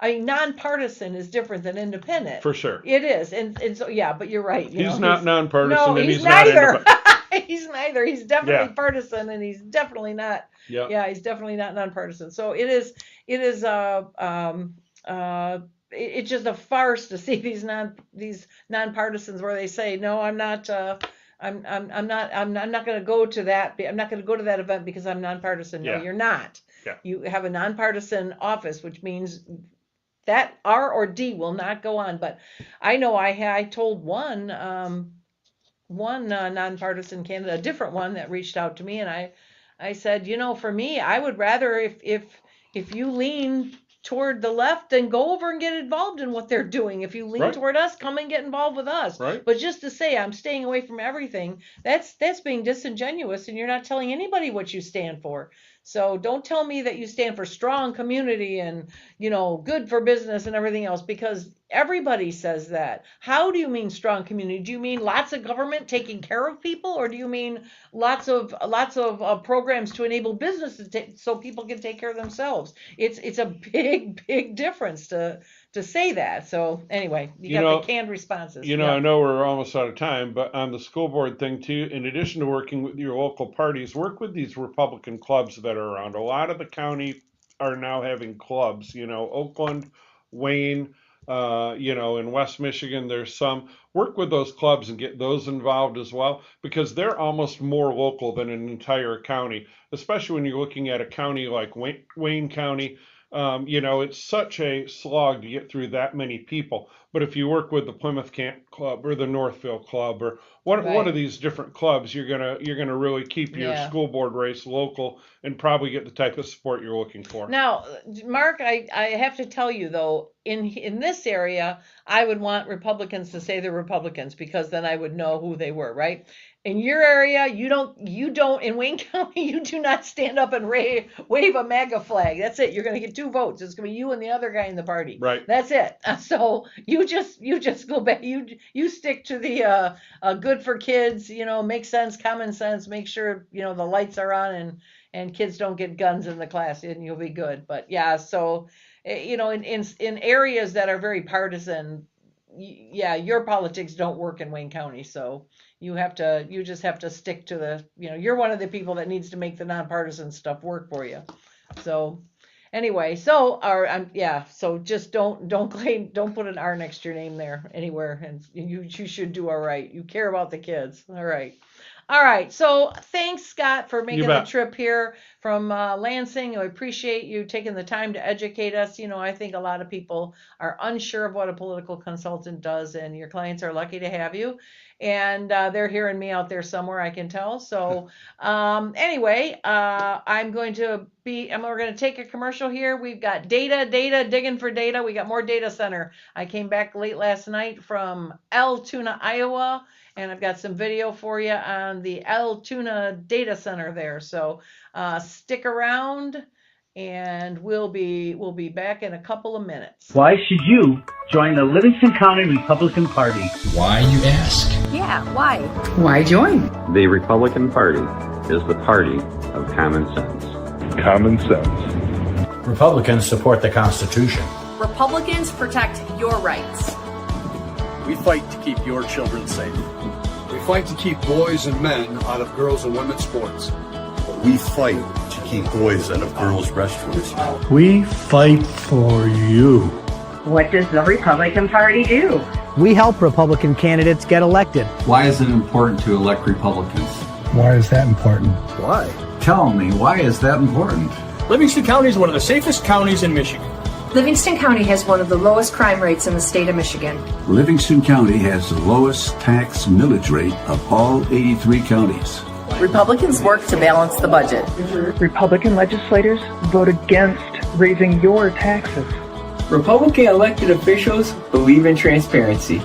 I mean, nonpartisan is different than independent. For sure. It is. And so, yeah, but you're right. He's not nonpartisan, and he's he's not neither. independent. He's neither. He's definitely partisan, and he's definitely not. Yeah. Yeah, he's definitely not nonpartisan. So it is. It's just a farce to see these nonpartisans where they say, no, I'm not. I'm not going to go to that. I'm not going to go to that event because I'm nonpartisan. No, you're not. Yeah. You have a nonpartisan office, which means that R or D will not go on. But I know I told one nonpartisan candidate, a different one that reached out to me, and I said, for me, I would rather if you lean toward the left, then go over and get involved in what they're doing. If you lean toward us, come and get involved with us. Right. But just to say I'm staying away from everything, that's being disingenuous, and you're not telling anybody what you stand for. So don't tell me that you stand for strong community and, good for business and everything else, because everybody says that. How do you mean strong community? Do you mean lots of government taking care of people, or do you mean lots of programs to enable businesses so people can take care of themselves? It's a big difference to say that. So anyway, you got the canned responses. I know we're almost out of time, but on the school board thing too, in addition to working with your local parties, work with these Republican clubs that are around. A lot of the county are now having clubs, Oakland, Wayne, in West Michigan, there's some. Work with those clubs and get those involved as well, because they're almost more local than an entire county, especially when you're looking at a county like Wayne County. It's such a slog to get through that many people. But if you work with the Plymouth Camp Club or the Northville Club or one of these different clubs, you're gonna really keep your school board race local and probably get the type of support you're looking for. Now, Mark, I have to tell you though, in this area, I would want Republicans to say they're Republicans, because then I would know who they were, right? In your area, you don't in Wayne County, you do not stand up and wave a MAGA flag. That's it. You're going to get 2 votes. It's going to be you and the other guy in the party. Right. That's it. So you just go back. You stick to the good for kids, make sense, common sense, make sure, the lights are on and kids don't get guns in the class, and you'll be good. But yeah, so, in areas that are very partisan, your politics don't work in Wayne County. So you just have to stick to the, you're one of the people that needs to make the nonpartisan stuff work for you. So anyway, so just don't put an R next to your name there anywhere. And you should do all right. You care about the kids. All right. So thanks, Scott, for making the trip here from Lansing. I appreciate you taking the time to educate us. I think a lot of people are unsure of what a political consultant does, and your clients are lucky to have you. And they're hearing me out there somewhere, I can tell. So anyway, we're going to take a commercial here. We've got data, digging for data. We got more data center. I came back late last night from Altoona, Iowa, and I've got some video for you on the Altoona data center there. So stick around, and we'll be back in a couple of minutes. Why should you join the Livingston County Republican Party? Why, you ask? Yeah, why? Why join? The Republican Party is the party of common sense. Common sense. Republicans support the Constitution. Republicans protect your rights. We fight to keep your children safe. We fight to keep boys and men out of girls and women's sports. We fight to keep boys out of girls' restrooms. We fight for you. What does the Republican Party do? We help Republican candidates get elected. Why is it important to elect Republicans? Why is that important? Why? Tell me, why is that important? Livingston County is one of the safest counties in Michigan. Livingston County has one of the lowest crime rates in the state of Michigan. Livingston County has the lowest tax millage rate of all 83 counties. Republicans work to balance the budget. Republican legislators vote against raising your taxes. Republican elected officials believe in transparency.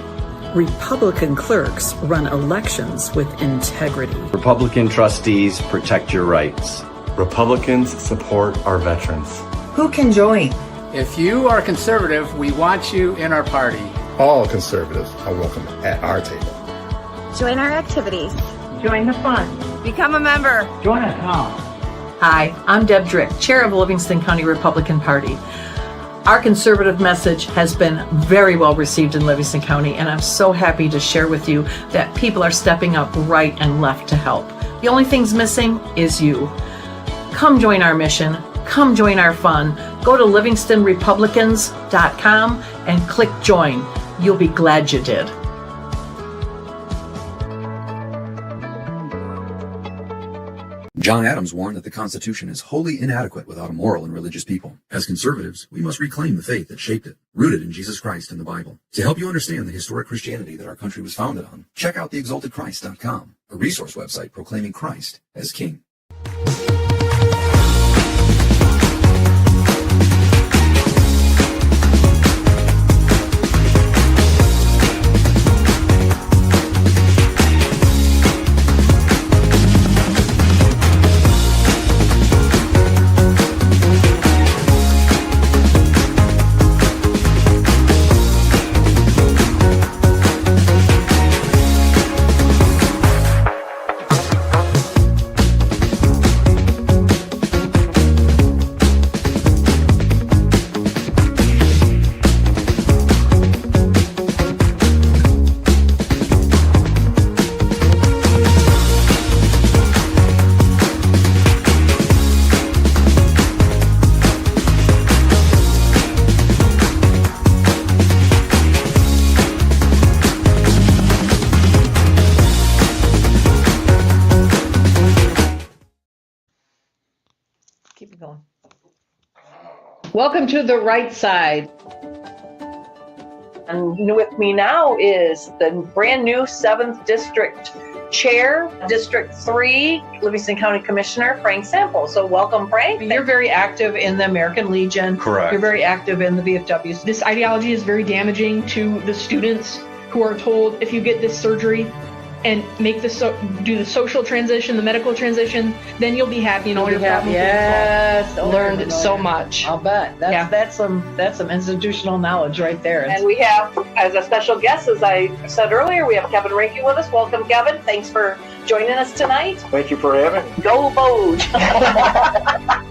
Republican clerks run elections with integrity. Republican trustees protect your rights. Republicans support our veterans. Who can join? If you are conservative, we want you in our party. All conservatives are welcome at our table. Join our activities. Join the fun. Become a member. Join us now. Hi, I'm Deb Drick, Chair of the Livingston County Republican Party. Our conservative message has been very well received in Livingston County, and I'm so happy to share with you that people are stepping up right and left to help. The only thing's missing is you. Come join our mission. Come join our fun. Go to livingstonrepublicans.com and click join. You'll be glad you did. John Adams warned that the Constitution is wholly inadequate without a moral and religious people. As conservatives, we must reclaim the faith that shaped it, rooted in Jesus Christ and the Bible. To help you understand the historic Christianity that our country was founded on, check out theexaltedchrist.com, a resource website proclaiming Christ as King. Keep it going. Welcome to the right side. And with me now is the brand new 7th District Chair, District 3, Livingston County Commissioner, Frank Sample. So welcome, Frank. You're very active in the American Legion. Correct. You're very active in the VFWs. This ideology is very damaging to the students who are told if you get this surgery and make do the social transition, the medical transition, then you'll be happy and all your problems. Yes, learned so much. I'll bet. That's some institutional knowledge right there. And we have, as a special guest, as I said earlier, we have Kevin Reiki with us. Welcome, Kevin. Thanks for joining us tonight. Thank you for having me. Go Bode.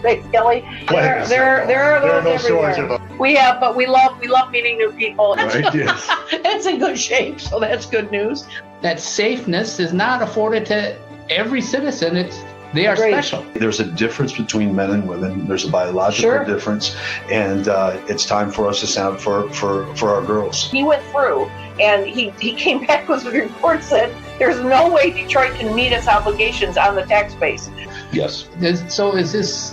Thanks, Kelly. There are those no shortage everywhere. of them. We have, but we love meeting new people. Right, yes. It's in good shape, so that's good news. That safeness is not afforded to every citizen. They are special. There's a difference between men and women. There's a biological difference, and it's time for us to stand up for our girls. He went through, and he came back with a report said there's no way Detroit can meet its obligations on the tax base. Yes. So is this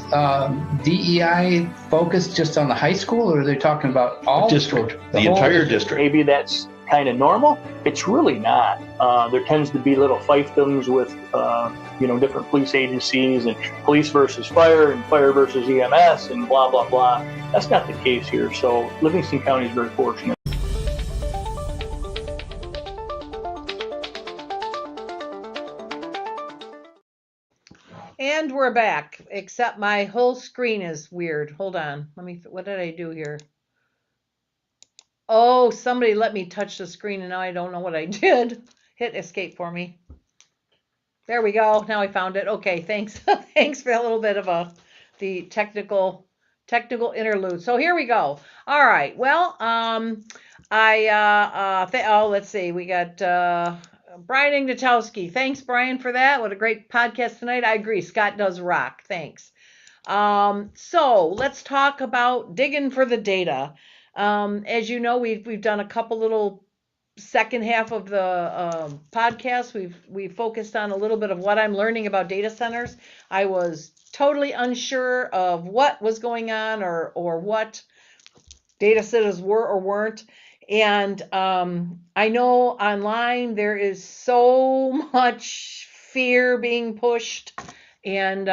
DEI focused just on the high school, or are they talking about all district, the entire district? Maybe that's kind of normal. It's really not. There tends to be little fiefdoms with, different police agencies and police versus fire and fire versus EMS and blah, blah, blah. That's not the case here. So Livingston County is very fortunate. And we're back, except my whole screen is weird. Hold on. What did I do here? Oh, somebody let me touch the screen and now I don't know what I did. Hit escape for me. There we go. Now I found it. Okay, thanks. Thanks for a little bit of the technical interlude. So here we go. All right. Well, let's see. We got Brian Ignatowski. Thanks, Brian, for that. What a great podcast tonight. I agree. Scott does rock. Thanks. So let's talk about digging for the data. As you know, we've done a couple little second half of the podcast. We've focused on a little bit of what I'm learning about data centers. I was totally unsure of what was going on or what data centers were or weren't. And I know online there is so much fear being pushed and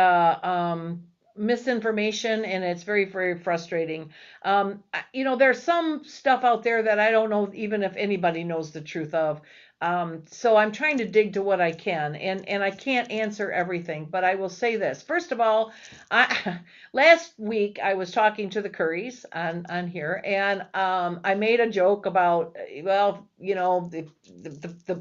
misinformation, and it's very, very frustrating. There's some stuff out there that I don't know even if anybody knows the truth of. So I'm trying to dig to what I can, and I can't answer everything, but I will say this. First of all, last week I was talking to the Currys on here, and I made a joke about,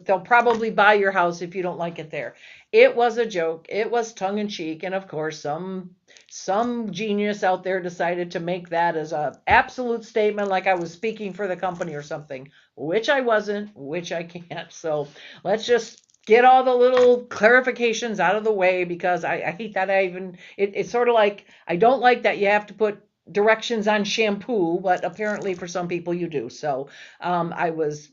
they'll probably buy your house if you don't like it there. It was a joke. It was tongue in cheek, and of course some some genius out there decided to make that as a absolute statement, like I was speaking for the company or something, which I wasn't, which I can't. So let's just get all the little clarifications out of the way, because I hate that it's sort of like, I don't like that you have to put directions on shampoo, but apparently for some people you do. So I was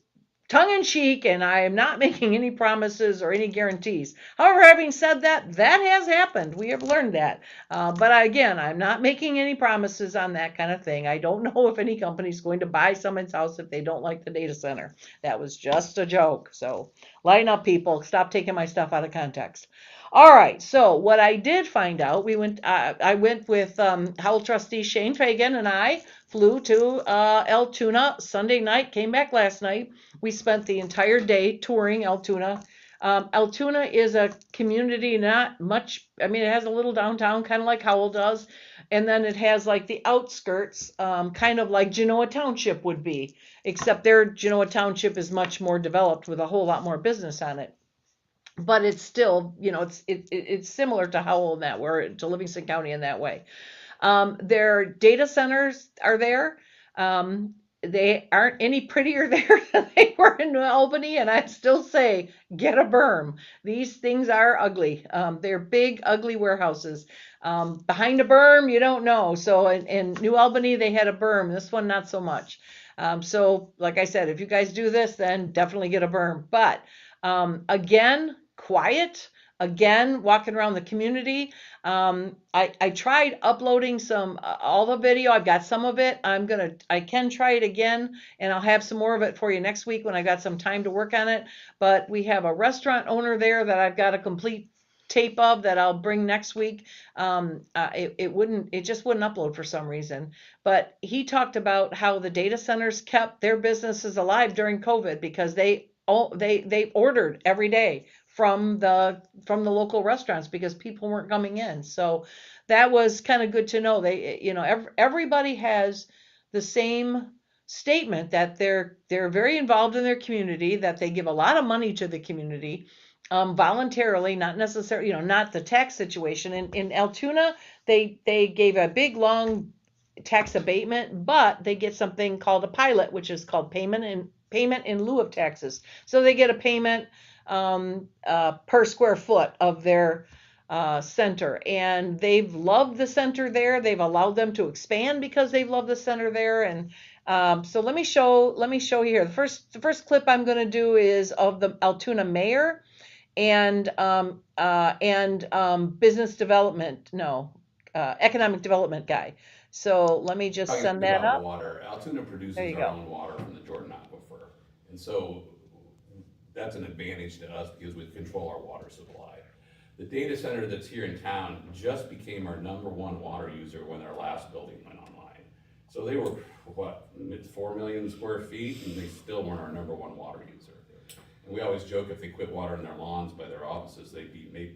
tongue-in-cheek, and I am not making any promises or any guarantees. However, having said that, that has happened. We have learned that. But again, I'm not making any promises on that kind of thing. I don't know if any company is going to buy someone's house if they don't like the data center. That was just a joke. So line up, people. Stop taking my stuff out of context. All right, so what I did find out, I went with Howell trustee Shane Fagan, and I flew to Altoona Sunday night, came back last night. We spent the entire day touring Altoona. Altoona is a community, not much, I mean, it has a little downtown, kind of like Howell does, and then it has like the outskirts, kind of like Genoa Township would be, except their Genoa Township is much more developed with a whole lot more business on it. But it's still, it's similar to Howell in that, to Livingston County in that way. Their data centers are there. They aren't any prettier there than they were in Albany, and I'd still say get a berm. These things are ugly. They're big, ugly warehouses. Behind a berm, you don't know. So in New Albany, they had a berm. This one, not so much. So like I said, if you guys do this, then definitely get a berm. But again, quiet. Again, walking around the community. I tried uploading all the video. I've got some of it. I can try it again, and I'll have some more of it for you next week when I got some time to work on it. But we have a restaurant owner there that I've got a complete tape of that I'll bring next week. It just wouldn't upload for some reason. But he talked about how the data centers kept their businesses alive during COVID, because they ordered every day from the local restaurants because people weren't coming in. So that was kind of good to know. Everybody has the same statement that they're very involved in their community, that they give a lot of money to the community voluntarily, not necessarily, not the tax situation. In Altoona, they gave a big long tax abatement, but they get something called a pilot, which is called payment in lieu of taxes. So they get a payment per square foot of their center, and they've loved the center there. They've allowed them to expand because they've loved the center there. And so let me show you here. The first clip I'm going to do is of the Altoona mayor and business development, economic development guy. So let me just send that up. Water. Altoona produces our own water from the Jordan Aquifer, and so that's an advantage to us because we control our water supply. The data center that's here in town just became our #1 water user when our last building went online. So they were, 4 million square feet, and they still weren't our #1 water user. And we always joke if they quit watering their lawns by their offices, they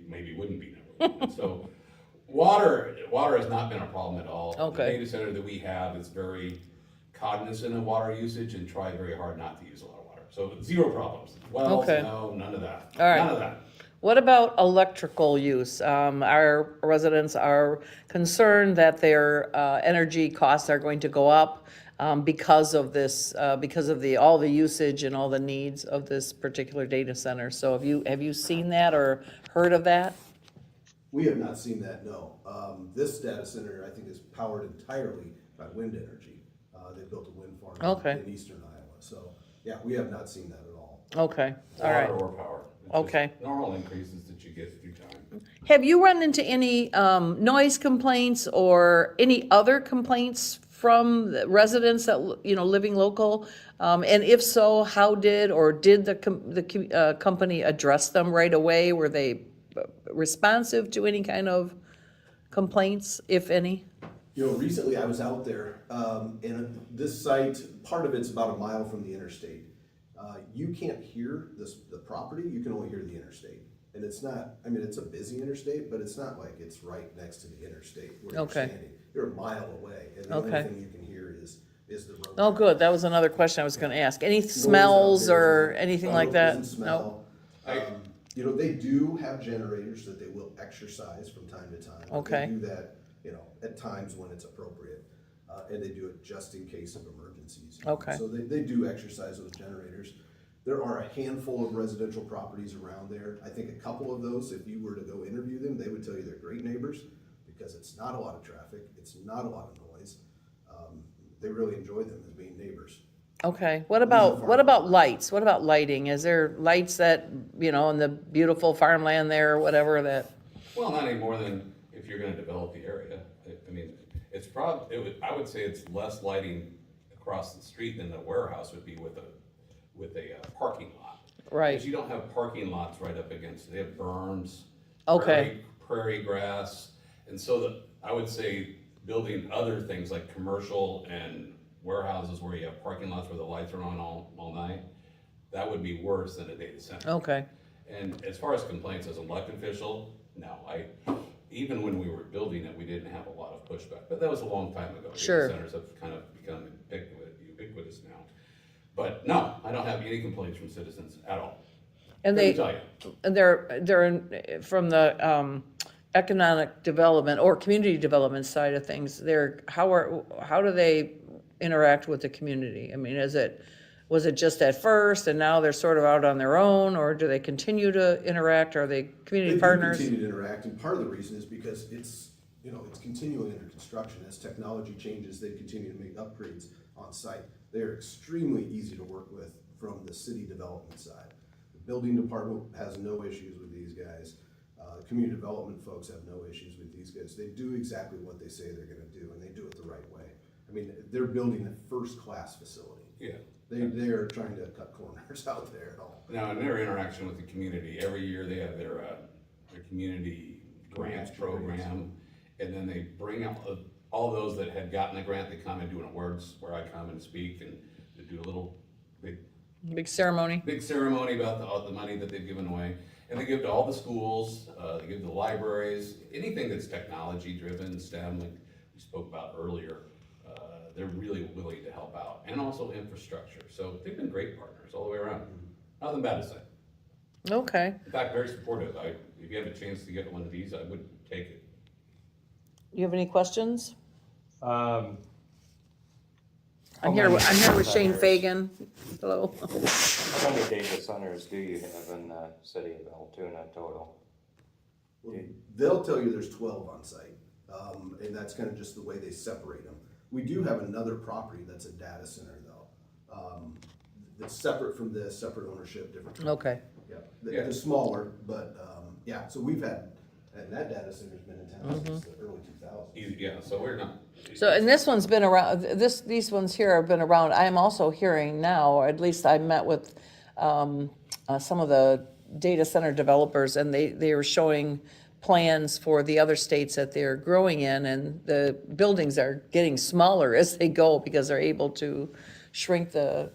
maybe wouldn't be #1. So water has not been a problem at all. Okay. The data center that we have is very cognizant of water usage and try very hard not to use a lot of water. So 0 problems. Wells, no, none of that. All right. None of that. What about electrical use? Our residents are concerned that their energy costs are going to go up because of this, because of all the usage and all the needs of this particular data center. So have you seen that or heard of that? We have not seen that, no. This data center, I think, is powered entirely by wind energy. They built a wind farm in eastern Iowa. So, yeah, we have not seen that at all. Okay, all right. Water or power. It's okay. Normal increases that you get through time. Have you run into any noise complaints or any other complaints from the residents that living local? And if so, how did the company address them right away? Were they responsive to any kind of complaints, if any? Recently I was out there, and this site, part of it's about a mile from the interstate. You can't hear the property, you can only hear the interstate. And it's not, it's a busy interstate, but it's not like it's right next to the interstate where you're standing. You're a mile away, and the only thing you can hear is the road. Oh, good. That was another question I was going to ask. Any smells or anything like that? No. They do have generators that they will exercise from time to time. Okay. They do that at times when it's appropriate. And they do it just in case of emergencies. Okay. So they do exercise those generators. There are a handful of residential properties around there. I think a couple of those, if you were to go interview them, they would tell you they're great neighbors because it's not a lot of traffic, it's not a lot of noise. They really enjoy them as being neighbors. Okay, what about lights? What about lighting? Is there lights that, in the beautiful farmland there or whatever that? Well, not any more than if you're gonna develop the area. I mean, I would say it's less lighting across the street than the warehouse would be with a parking lot. Right. Because you don't have parking lots right up against, they have berms. Okay. Prairie grass, and so I would say building other things like commercial and warehouses where you have parking lots where the lights are on all night, that would be worse than a data center. Okay. And as far as complaints as an elected official, no, even when we were building it, we didn't have a lot of pushback, but that was a long time ago. Sure. Data centers have kind of become ubiquitous now. But no, I don't have any complaints from citizens at all. And they're from the economic development or community development side of things. How do they interact with the community? I mean, was it just at first and now they're sort of out on their own, or do they continue to interact? Are they community partners? They continue to interact, and part of the reason is because it's continually under construction. As technology changes, they continue to make upgrades on site. They're extremely easy to work with from the city development side. The building department has no issues with these guys. Community development folks have no issues with these guys. They do exactly what they say they're gonna do, and they do it the right way. I mean, they're building a first-class facility. Yeah. They are trying to cut corners out there at all. Now, in their interaction with the community, every year they have their community grants program, and then they bring out all those that had gotten the grant. They come and do an awards where I come and speak, and they do a little big ceremony about all the money that they've given away, and they give to all the schools, they give to the libraries, anything that's technology driven, STEM, like we spoke about earlier. They're really willing to help out, and also infrastructure. So they've been great partners all the way around. Nothing bad to say. Okay. In fact, very supportive. If you have a chance to get one of these, I would take it. You have any questions? I'm here with Shane Fagan. Hello. How many data centers do you have in the city of Altoona total? They'll tell you there's 12 on site, and that's kind of just the way they separate them. We do have another property that's a data center though. That's separate from this, separate ownership, different. Okay. Yeah, they're smaller, but so we've had, and that data center's been in town since the early 2000s. Yeah, so we're not. So, and this one's been around, these ones here have been around. I'm also hearing now, or at least I met with some of the data center developers, and they were showing plans for the other states that they're growing in, and the buildings are getting smaller as they go because they're able to shrink the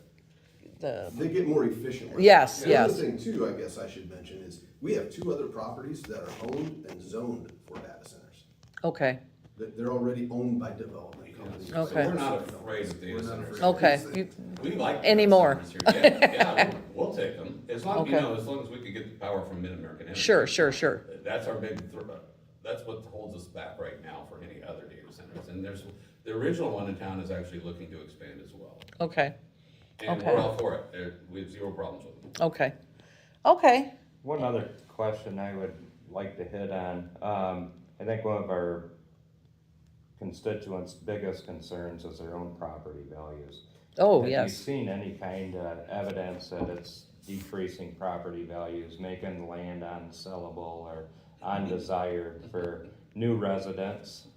They get more efficient. Yes, and yes. Another thing too, I guess I should mention is we have 2 other properties that are owned and zoned for data centers. Okay. They're already owned by development companies. Okay. So we're not afraid of data centers. Okay. We like Anymore. data centers here. Yeah, we'll take them. As long, Okay. as long as we can get the power from Mid-American Energy. Sure. That's our big, that's what holds us back right now for any other data centers. And the original one in town is actually looking to expand as well. Okay. And we're all for it. We have 0 problems with them. Okay. One other question I would like to hit on. I think one of our constituents' biggest concerns is their own property values. Oh, Have yes. you seen any kind of evidence that it's decreasing property values, making land unsellable or undesired for new residents?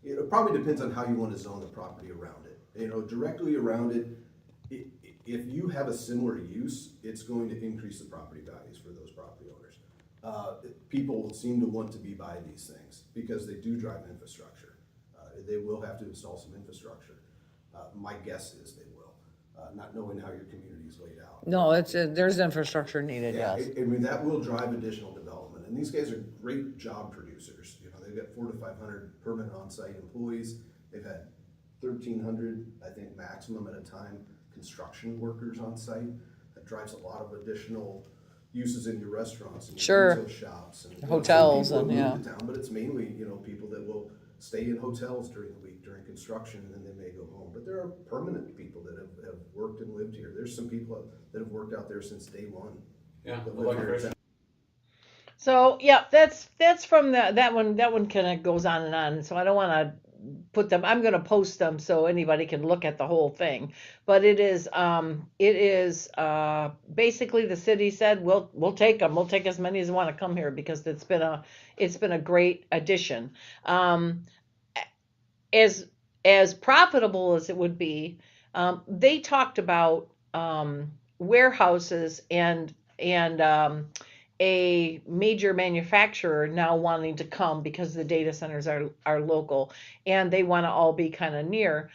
It probably depends on how you want to zone the property around it. Directly around it, if you have a similar use, it's going to increase the property values for those property owners. People seem to want to be by these things because they do drive infrastructure. They will have to install some infrastructure. My guess is they will, not knowing how your community is laid out. No, there's infrastructure needed, Yeah, yes. I mean, that will drive additional development, and these guys are great job producers. They've got 400 to 500 permanent on-site employees. They've had 1,300, I think, maximum at a time, construction workers on site. That drives a lot of additional, uses in your restaurants and your Sure. retail shops and Hotels some people and, move to town, but it's mainly, people that will stay in hotels during the week during construction, and then they may go home. But there are permanent people that have worked and lived here. There's some people that have worked out there since day one. Yeah, that live here in town. So yeah, that's from that one. That one kind of goes on and on. So I don't want to put them. I'm going to post them so anybody can look at the whole thing. But it is basically the city said we'll take them. We'll take as many as want to come here because it's been a great addition. As profitable as it would be, they talked about warehouses and a major manufacturer now wanting to come because the data centers are local and they want to all be kind of near.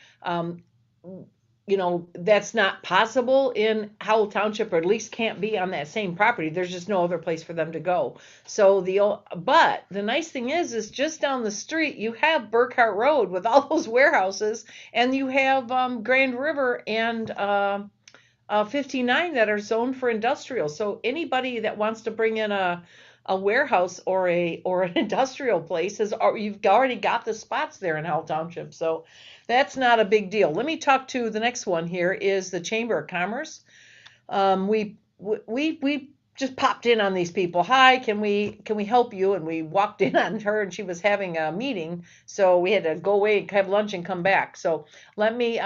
That's not possible in Howell Township, or at least can't be on that same property. There's just no other place for them to go. So but the nice thing is just down the street, you have Burkhart Road with all those warehouses, and you have Grand River and 59 that are zoned for industrial. So anybody that wants to bring in a warehouse or an industrial place you've already got the spots there in Howell Township. So that's not a big deal. Let me talk to the next one here is the Chamber of Commerce. We just popped in on these people. Hi, can we help you? And we walked in on her and she was having a meeting. So we had to go away, have lunch and come back. So let me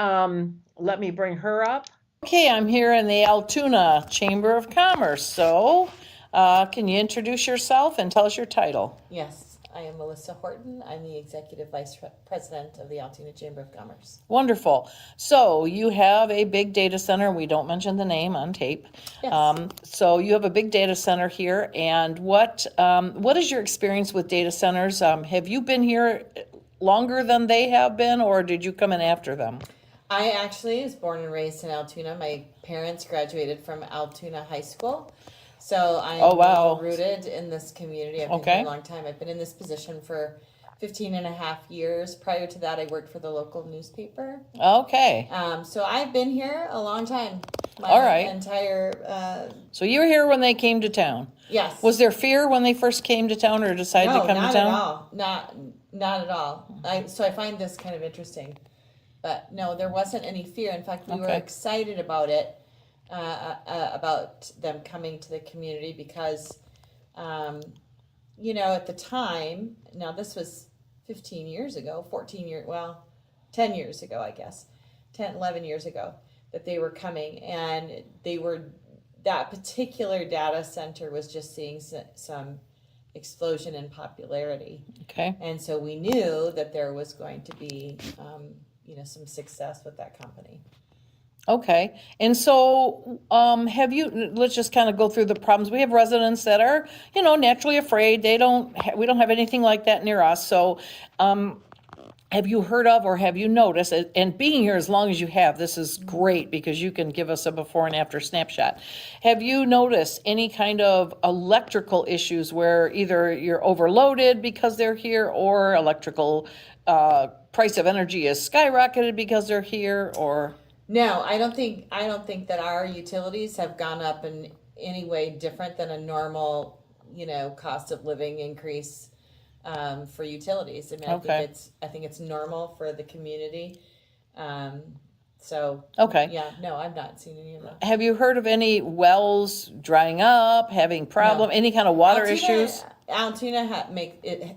bring her up. Okay, I'm here in the Altoona Chamber of Commerce. So can you introduce yourself and tell us your title? Yes, I am Melissa Horton. I'm the Executive Vice President of the Altoona Chamber of Commerce. Wonderful. So you have a big data center. We don't mention the name on tape. Yes. So you have a big data center here. And what is your experience with data centers? Have you been here longer than they have been, or did you come in after them? I actually was born and raised in Altoona. My parents graduated from Altoona High School. So I'm well rooted in this community. I've been here a long time. I've been in this position for 15 and a half years. Prior to that, I worked for the local newspaper. Okay. So I've been here a long time. My entire... So you were here when they came to town? Yes. Was there fear when they first came to town or decided to come to town? No, not at all. So I find this kind of interesting. But no, there wasn't any fear. In fact, we were excited about it, about them coming to the community because, at the time, now this was 15 years ago, 10 years ago, I guess, 11 years ago, that they were coming. And that particular data center was just seeing some explosion in popularity. Okay. And so we knew that there was going to be... some success with that company. Okay. And so let's just kind of go through the problems. We have residents that are, naturally afraid. We don't have anything like that near us. So have you heard of or have you noticed, and being here as long as you have, this is great because you can give us a before and after snapshot. Have you noticed any kind of electrical issues where either you're overloaded because they're here or electrical price of energy is skyrocketed because they're here, or? No, I don't think that our utilities have gone up in any way different than a normal, cost of living increase for utilities. I mean, I think it's normal for the community. So no, I've not seen any of that. Have you heard of any wells drying up, having problem, any kind of water issues? Altoona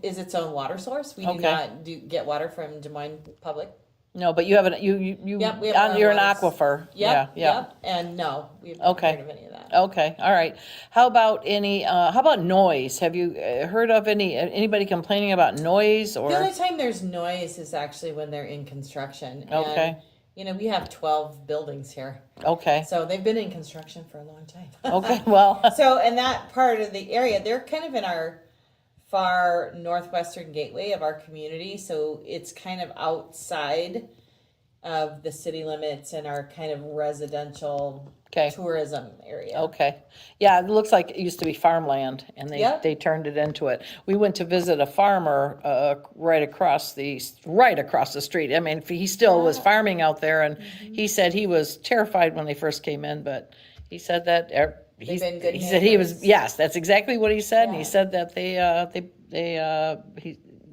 is its own water source. We do not get water from Des Moines Public. No, but you have you're an aquifer. Yep. And no, we've not heard of any of that. Okay, all right. How about noise? Have you heard of anybody complaining about noise? Or the only time there's noise is actually when they're in construction. Okay. And, we have 12 buildings here. Okay. So they've been in construction for a long time. Okay, well. So in that part of the area, they're kind of in our far northwestern gateway of our community. So it's kind of outside of the city limits and our kind of residential tourism area. Okay. Yeah, it looks like it used to be farmland and they turned it into it. We went to visit a farmer right across the street. I mean, he still was farming out there, and he said he was terrified when they first came in, but he said that They've been good he said he was, neighbors. yes, that's exactly what he said. And he Yeah. said that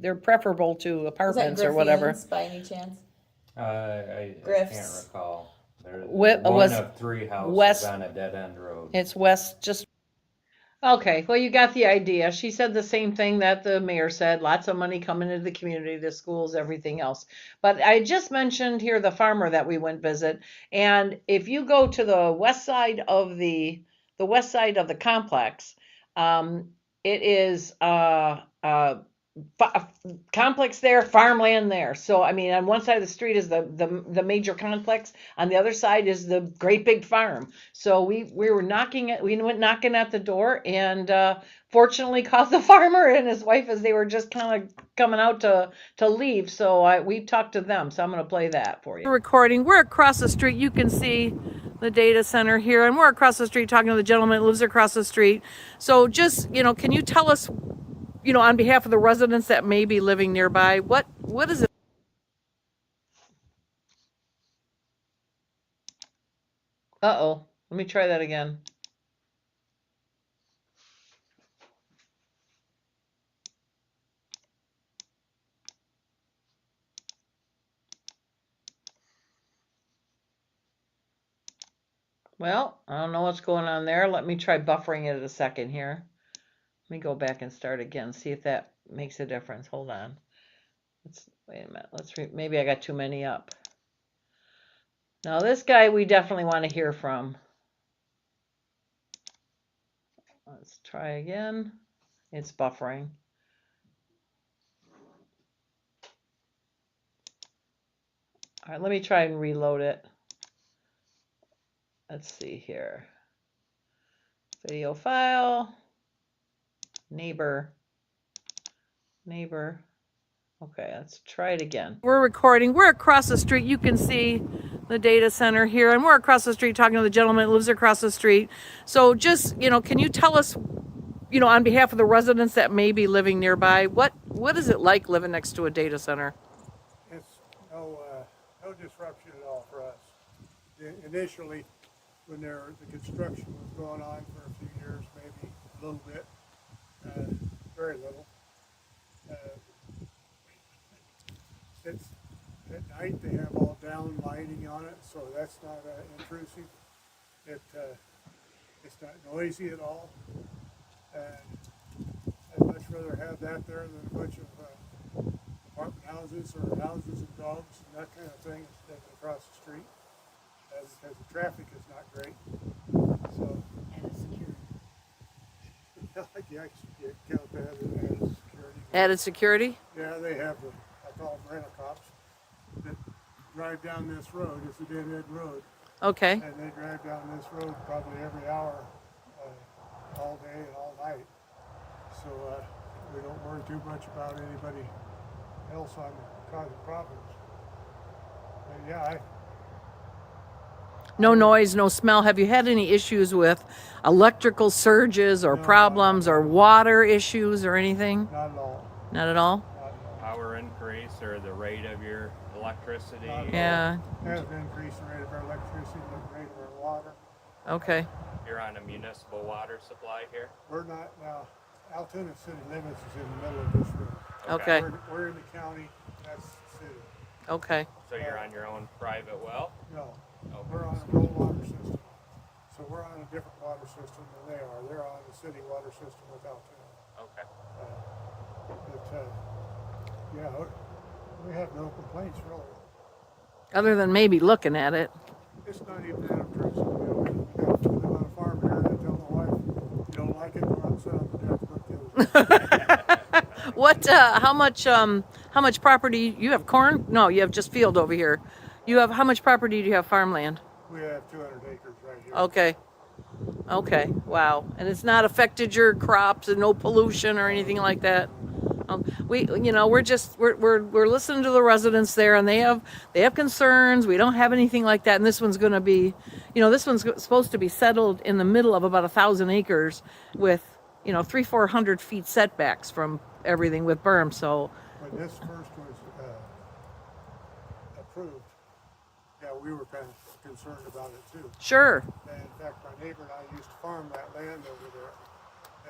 they're preferable to Was that apartments or whatever. Griffians by any chance? I can't Griffs. recall. There's Wh- one was of three houses West- on a dead end road. It's west, just. Okay, well, you got the idea. She said the same thing that the mayor said, lots of money coming into the community, the schools, everything else. But I just mentioned here the farmer that we went visit. And if you go to the west side of the complex, it is complex there, farmland there. So I mean, on one side of the street is the major complex, on the other side is the great big farm. So we went knocking at the door, and fortunately caught the farmer and his wife as they were just kind of coming out to leave. So we talked to them. So I'm going to play that for you. Recording. We're across the street. You can see the data center here, and we're across the street talking to the gentleman that lives across the street. So just, can you tell us, on behalf of the residents that may be living nearby, what is it? Uh-oh, let me try that again. Well, I don't know what's going on there. Let me try buffering it a second here. Let me go back and start again, see if that makes a difference. Hold on. Wait a minute. Maybe I got too many up. Now this guy we definitely want to hear from. Let's try again. It's buffering. All right, let me try and reload it. Let's see here. Video file. Neighbor. Okay, let's try it again. We're recording. We're across the street. You can see the data center here, and we're across the street talking to the gentleman that lives across the street. So just, can you tell us, on behalf of the residents that may be living nearby, what is it like living next to a data center? It's no disruption at all for us. Initially, when the construction was going on for a few years, maybe a little bit, very little. It's at night they have all down lighting on it, so that's not intrusive. It's not noisy at all, and I'd much rather have that there than a bunch of apartment houses or houses and dogs and that kind of thing that's across the street, because the traffic is not great. So. Yeah, you count that as security. Added security? Yeah, they have I call them rental cops that drive down this road. It's a dead-end road. Okay. And they drive down this road probably every hour, all day and all night. So we don't worry too much about anybody else causing problems. But yeah, No noise, no smell. Have you had any issues with electrical surges or problems or water issues or anything? Not at all. Not at all? Power increase or the rate of your electricity? Yeah. Hasn't increased the rate of our electricity, the rate of our water. Okay. You're on a municipal water supply here? We're not now. Altoona city limits is in the middle of this room. Okay. We're in the county. That's the city. Okay. So you're on your own private well? No. Okay. We're on a rural water system. So we're on a different water system than they are. They're on the city water system with Altoona. Okay. Yeah, we have no complaints really. Other than maybe looking at it. It's not even that intrusive. We live on a farm here, and I tell my wife, you don't like it, go outside on the deck, look the other side. What? How much property you have? Corn? No, you have just field over here. You have how much property do you have? Farmland? We have 200 acres right here. Okay. Okay. Wow. And it's not affected your crops and no pollution or anything like that. We're listening to the residents there, and they have concerns. We don't have anything like that, and this one's going to be, this one's supposed to be settled in the middle of about 1,000 acres with, 300-400 feet setbacks from everything with berm. So When this first was approved, yeah, we were kind of concerned about it too. Sure. And in fact, my neighbor and I used to farm that land over there,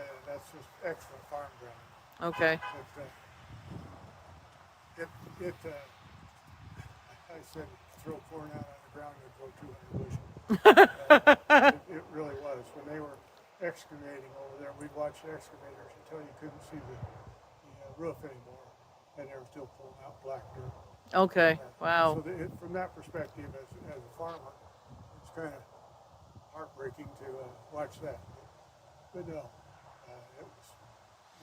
and that's just excellent farm ground. Okay. I said, throw corn out on the ground and grow 200 bushels. It really was. When they were excavating over there, we'd watch the excavators until you couldn't see the roof anymore, and they were still pulling out black dirt. Okay. Wow. So from that perspective, as a farmer, it's kind of heartbreaking to watch that. But no, it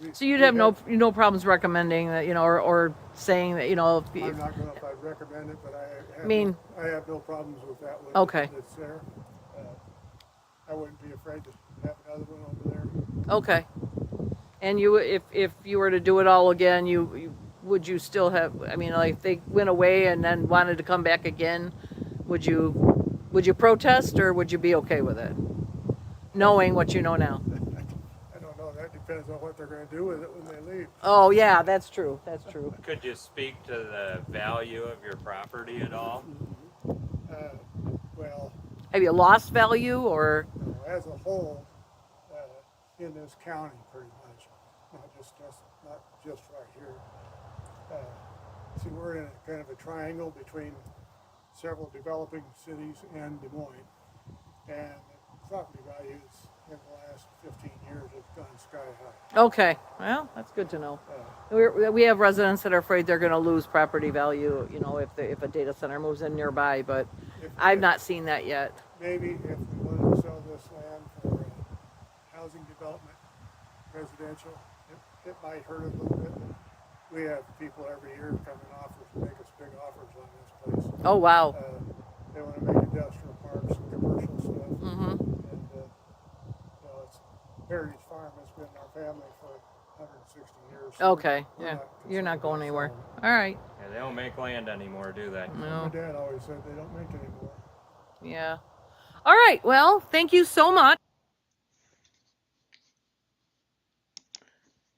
was. So you'd have no problems recommending that, or saying that, I'm not going to if I'd recommend it, but I have no problems with that one. Okay. That's there. I wouldn't be afraid to have another one over there. Okay. And you, if you were to do it all again, would you still have? I mean, like if they went away and then wanted to come back again, would you protest or would you be okay with it, knowing what you know now? I don't know. That depends on what they're going to do with it when they leave. Oh yeah, that's true. That's true. Could you speak to the value of your property at all? Well. Have you lost value or? As a whole, in this county, pretty much, not just right here. See, we're in a kind of a triangle between several developing cities and Des Moines, and property values in the last 15 years have gone sky high. Okay, well, that's good to know. We have residents that are afraid they're going to lose property value, if a data center moves in nearby, but I've not seen that yet. Maybe if we wanted to sell this land for housing development, residential, it might hurt a little bit. We have people every year coming offers to make us big offers on this place. Oh, wow. They want to make industrial parks and commercial stuff. Mm-hmm. And, Heritage Farm has been in our family for 160 years. So okay, yeah. You're not going anywhere. All right. Yeah, they don't make land anymore, do they? No. My dad always said they don't make it anymore. Yeah. All right. Well, thank you so much.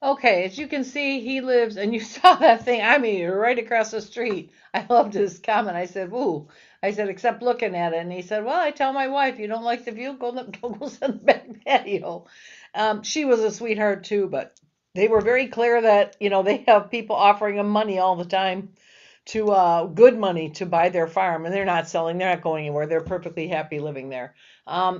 Okay, as you can see, he lives, and you saw that thing, right across the street. I loved his comment. I said, "Ooh." I said, "Except looking at it." And he said, "Well, I tell my wife, you don't like the view, go sit in the back patio." She was a sweetheart too, but they were very clear that, they have people offering them money all the time to good money to buy their farm, and they're not selling, they're not going anywhere. They're perfectly happy living there.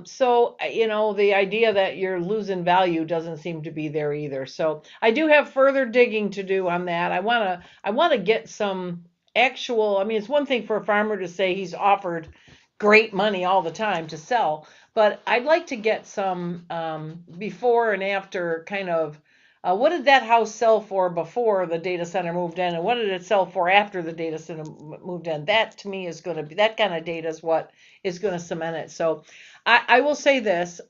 So, the idea that you're losing value doesn't seem to be there either. So I do have further digging to do on that. I want to get some actual, it's one thing for a farmer to say he's offered great money all the time to sell, but I'd like to get some before and after kind of, what did that house sell for before the data center moved in, and what did it sell for after the data center moved in? That to me is going to be, that kind of data is what is going to cement it. So I will say this,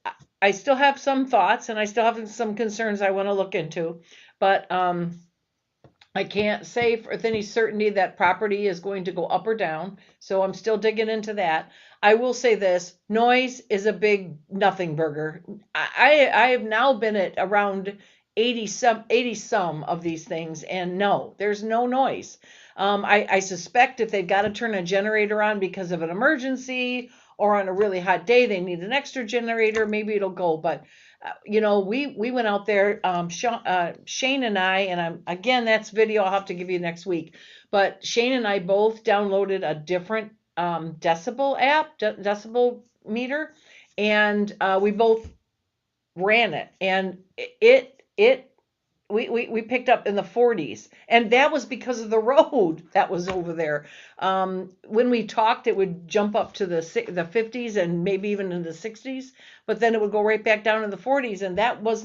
I still have some thoughts and I still have some concerns I want to look into, but I can't say with any certainty that property is going to go up or down. So I'm still digging into that. I will say this, noise is a big nothing burger. I have now been at around 80 some of these things, and no, there's no noise. I suspect if they've got to turn a generator on because of an emergency or on a really hot day, they need an extra generator, maybe it'll go. But, we went out there, Shane and I, and again, that's video I'll have to give you next week. But Shane and I both downloaded a different decibel app, decibel meter, and we both ran it. And we picked up in the 40s, and that was because of the road that was over there. When we talked, it would jump up to the 50s and maybe even in the 60s, but then it would go right back down to the 40s, and that was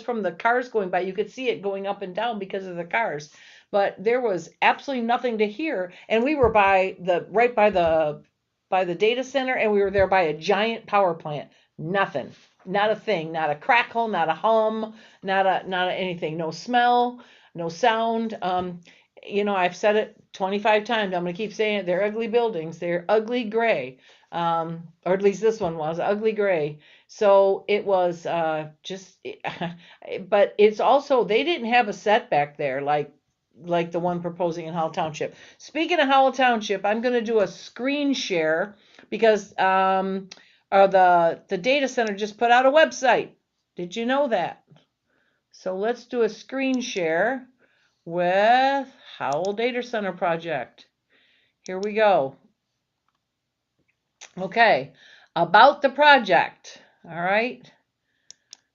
from the cars going by. You could see it going up and down because of the cars, but there was absolutely nothing to hear. And we were right by the data center, and we were there by a giant power plant. Nothing. Not a thing, not a crackle, not a hum, not a anything, no smell, no sound. I've said it 25 times. I'm going to keep saying it. They're ugly buildings. They're ugly gray. Or at least this one was ugly gray. So it was but it's also, they didn't have a setback there like like the one proposing in Howell Township. Speaking of Howell Township, I'm going to do a screen share because the data center just put out a website. Did you know that? So let's do a screen share with Howell Data Center Project. Here we go. Okay, about the project. All right.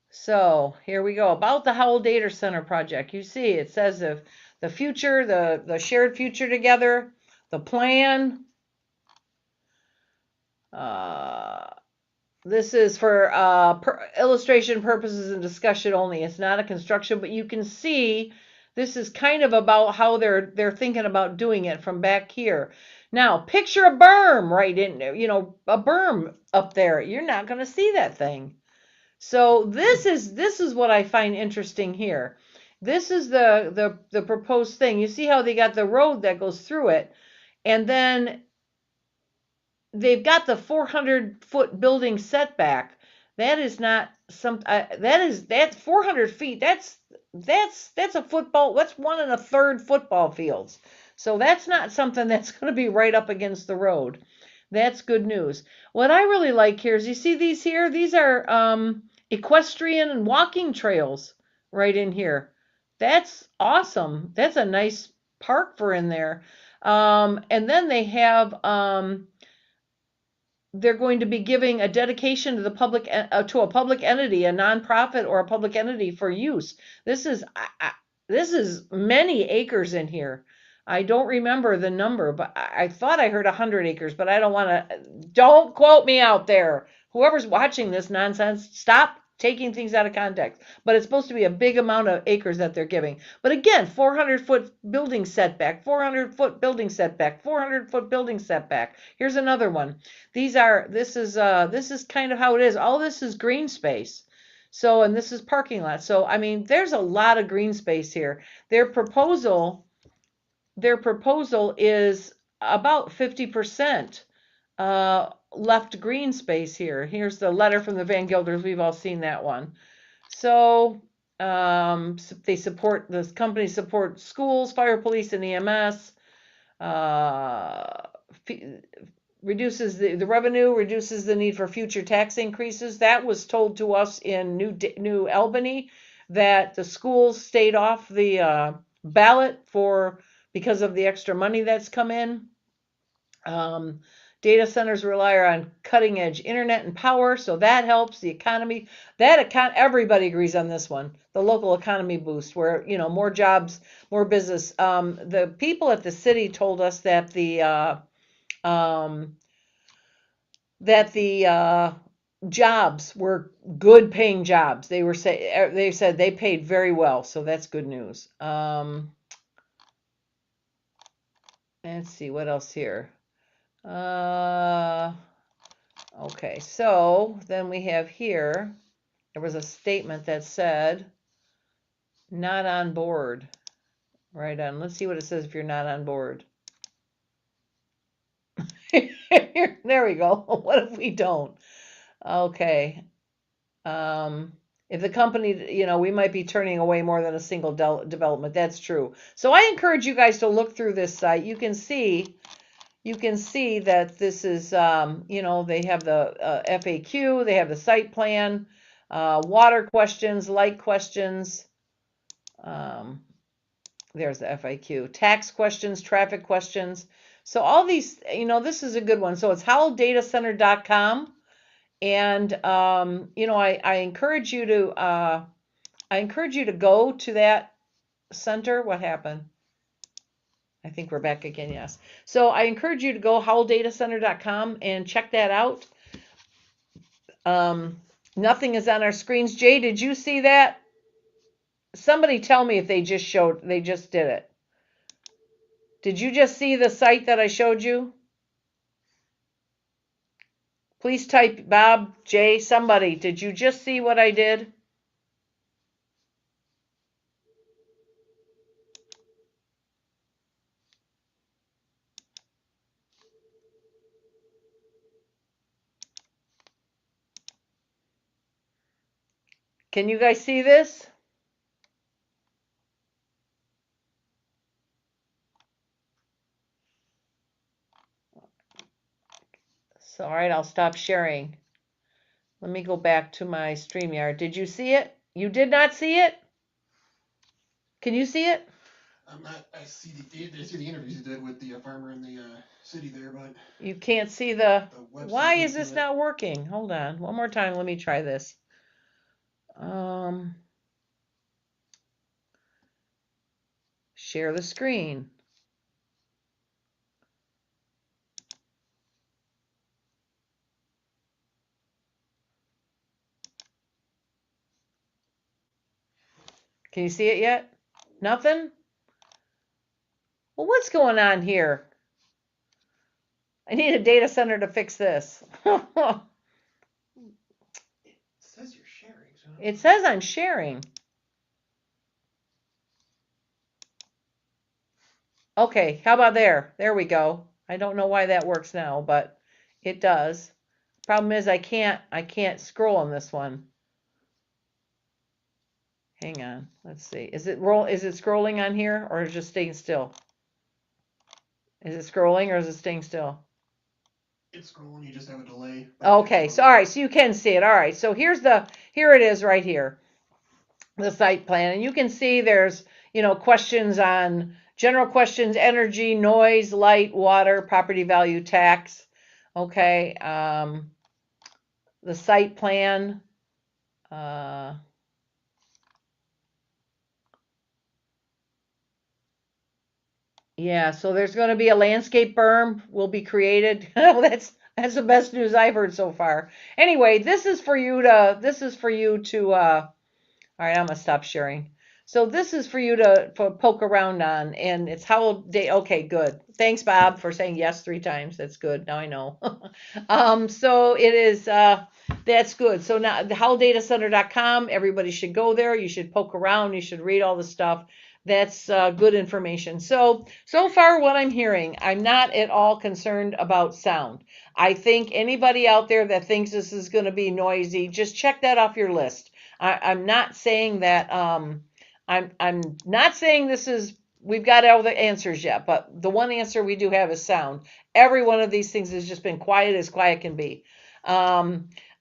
So here we go. About the Howell Data Center Project. You see, it says the future, the shared future together, the plan. This is for illustration purposes and discussion only. It's not a construction, but you can see this is kind of about how they're thinking about doing it from back here. Now, picture a berm right in there, a berm up there. You're not going to see that thing. So this is what I find interesting here. This is the proposed thing. You see how they got the road that goes through it, and then they've got the 400-foot building setback. That is not that's 400 feet. That's a football. That's 1 1/3 football fields. So that's not something that's going to be right up against the road. That's good news. What I really like here is, you see these here? These are equestrian and walking trails right in here. That's awesome. That's a nice park for in there. And then they have they're going to be giving a dedication to the public to a public entity, a nonprofit or a public entity for use. This is many acres in here. I don't remember the number, but I thought I heard 100 acres, but I don't quote me out there. Whoever's watching this nonsense, stop taking things out of context. But it's supposed to be a big amount of acres that they're giving. But again, 400-foot building setback, 400-foot building setback, 400-foot building setback. Here's another one. This is kind of how it is. All this is green space. So, and this is parking lot. So, I mean, there's a lot of green space here. Their proposal is about 50% left green space here. Here's the letter from the Van Gilders. We've all seen that one. So this company supports schools, fire, police, and EMS. Reduces the revenue, reduces the need for future tax increases. That was told to us in New Albany, that the schools stayed off the ballot because of the extra money that's come in. Data centers rely on cutting edge internet and power, so that helps the economy. Everybody agrees on this one. The local economy boost, where more jobs, more business. The people at the city told us that the jobs were good paying jobs. They said they paid very well, so that's good news. Let's see what else here. Okay, so then we have here, there was a statement that said, not on board. Right on. Let's see what it says if you're not on board. There we go. What if we don't? Okay. If the company, we might be turning away more than a single development. That's true. So I encourage you guys to look through this site. You can see that this is, they have the FAQ, they have the site plan, water questions, light questions. There's the FAQ, tax questions, traffic questions. So all these, this is a good one. So it's howelldatacenter.com. And, I encourage you to go to that center. What happened? I think we're back again. Yes. So I encourage you to go howelldatacenter.com and check that out. Nothing is on our screens. Jay, did you see that? Somebody tell me if they just did it. Did you just see the site that I showed you? Please type Bob, Jay, somebody. Did you just see what I did? Can you guys see this? So, all right, I'll stop sharing. Let me go back to my StreamYard. Did you see it? You did not see it? Can you see it? I see the interviews you did with the farmer in the city there, but You can't see the website why link is to this it. not working? Hold on. One more time. Let me try this. Share the screen. Can you see it yet? Nothing? Well, what's going on here? I need a data center to fix this. It says you're sharing. So It says I'm sharing. Okay, how about there? There we go. I don't know why that works now, but it does. Problem is I can't scroll on this one. Hang on. Let's see. Is it scrolling on here or is it just staying still? Is it scrolling or is it staying still? it's scrolling. You just have a delay. Okay, so all right, so you can see it. All right, so here it is right here, the site plan, and you can see there's questions on general questions, energy, noise, light, water, property value, tax. Okay, the site plan. Yeah, so there's going to be a landscape berm will be created. That's the best news I've heard so far. Anyway, this is for you to all right, I'm gonna stop sharing. So this is for you to poke around on, and it's how they. Okay, good. Thanks, Bob, for saying yes 3 times. That's good. Now I know. So it is. That's good. So now the howldatacenter.com. Everybody should go there. You should poke around. You should read all the stuff. That's good information. So far what I'm hearing, I'm not at all concerned about sound. I think anybody out there that thinks this is going to be noisy, just check that off your list. I'm not saying that. I'm not saying this is. We've got all the answers yet, but the one answer we do have is sound. Every one of these things has just been quiet as quiet can be.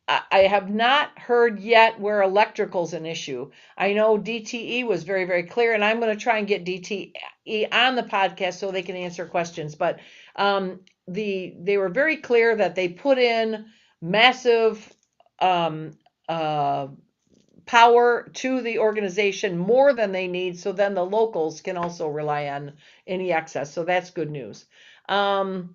I have not heard yet where electrical's an issue. I know DTE was very, very clear, and I'm going to try and get DTE on the podcast so they can answer questions. But they were very clear that they put in massive power to the organization, more than they need, so then the locals can also rely on any excess. So that's good news. What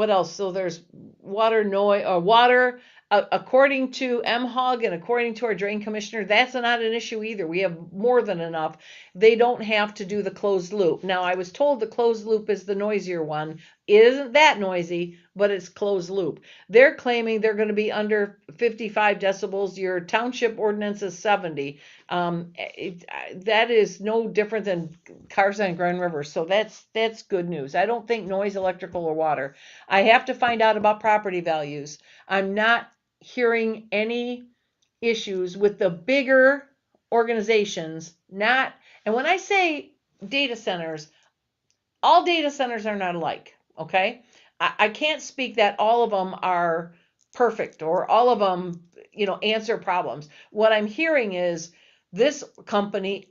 else? So there's water, according to MHUG and according to our drain commissioner, that's not an issue either. We have more than enough. They don't have to do the closed loop. Now, I was told the closed loop is the noisier one. It isn't that noisy, but it's closed loop. They're claiming they're going to be under 55 decibels. Your township ordinance is 70. That is no different than Carson and Grand River. So that's good news. I don't think noise, electrical, or water. I have to find out about property values. I'm not hearing any issues with the bigger organizations. And when I say data centers, all data centers are not alike. Okay, I can't speak that all of them are perfect or all of them, answer problems. What I'm hearing is this company,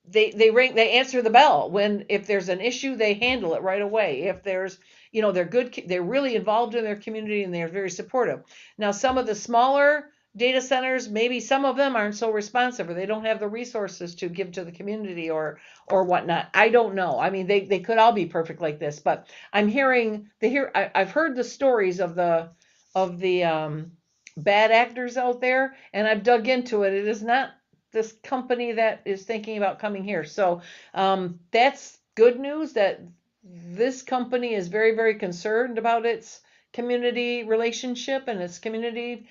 they answer the bell if there's an issue, they handle it right away. If there's, they're good, they're really involved in their community and they're very supportive. Now, some of the smaller data centers, maybe some of them aren't so responsive or they don't have the resources to give to the community or whatnot. I don't know. I mean, they could all be perfect like this, but I'm hearing I've heard the stories of the bad actors out there, and I've dug into it. It is not this company that is thinking about coming here. So that's good news that this company is very, very concerned about its community relationship and its community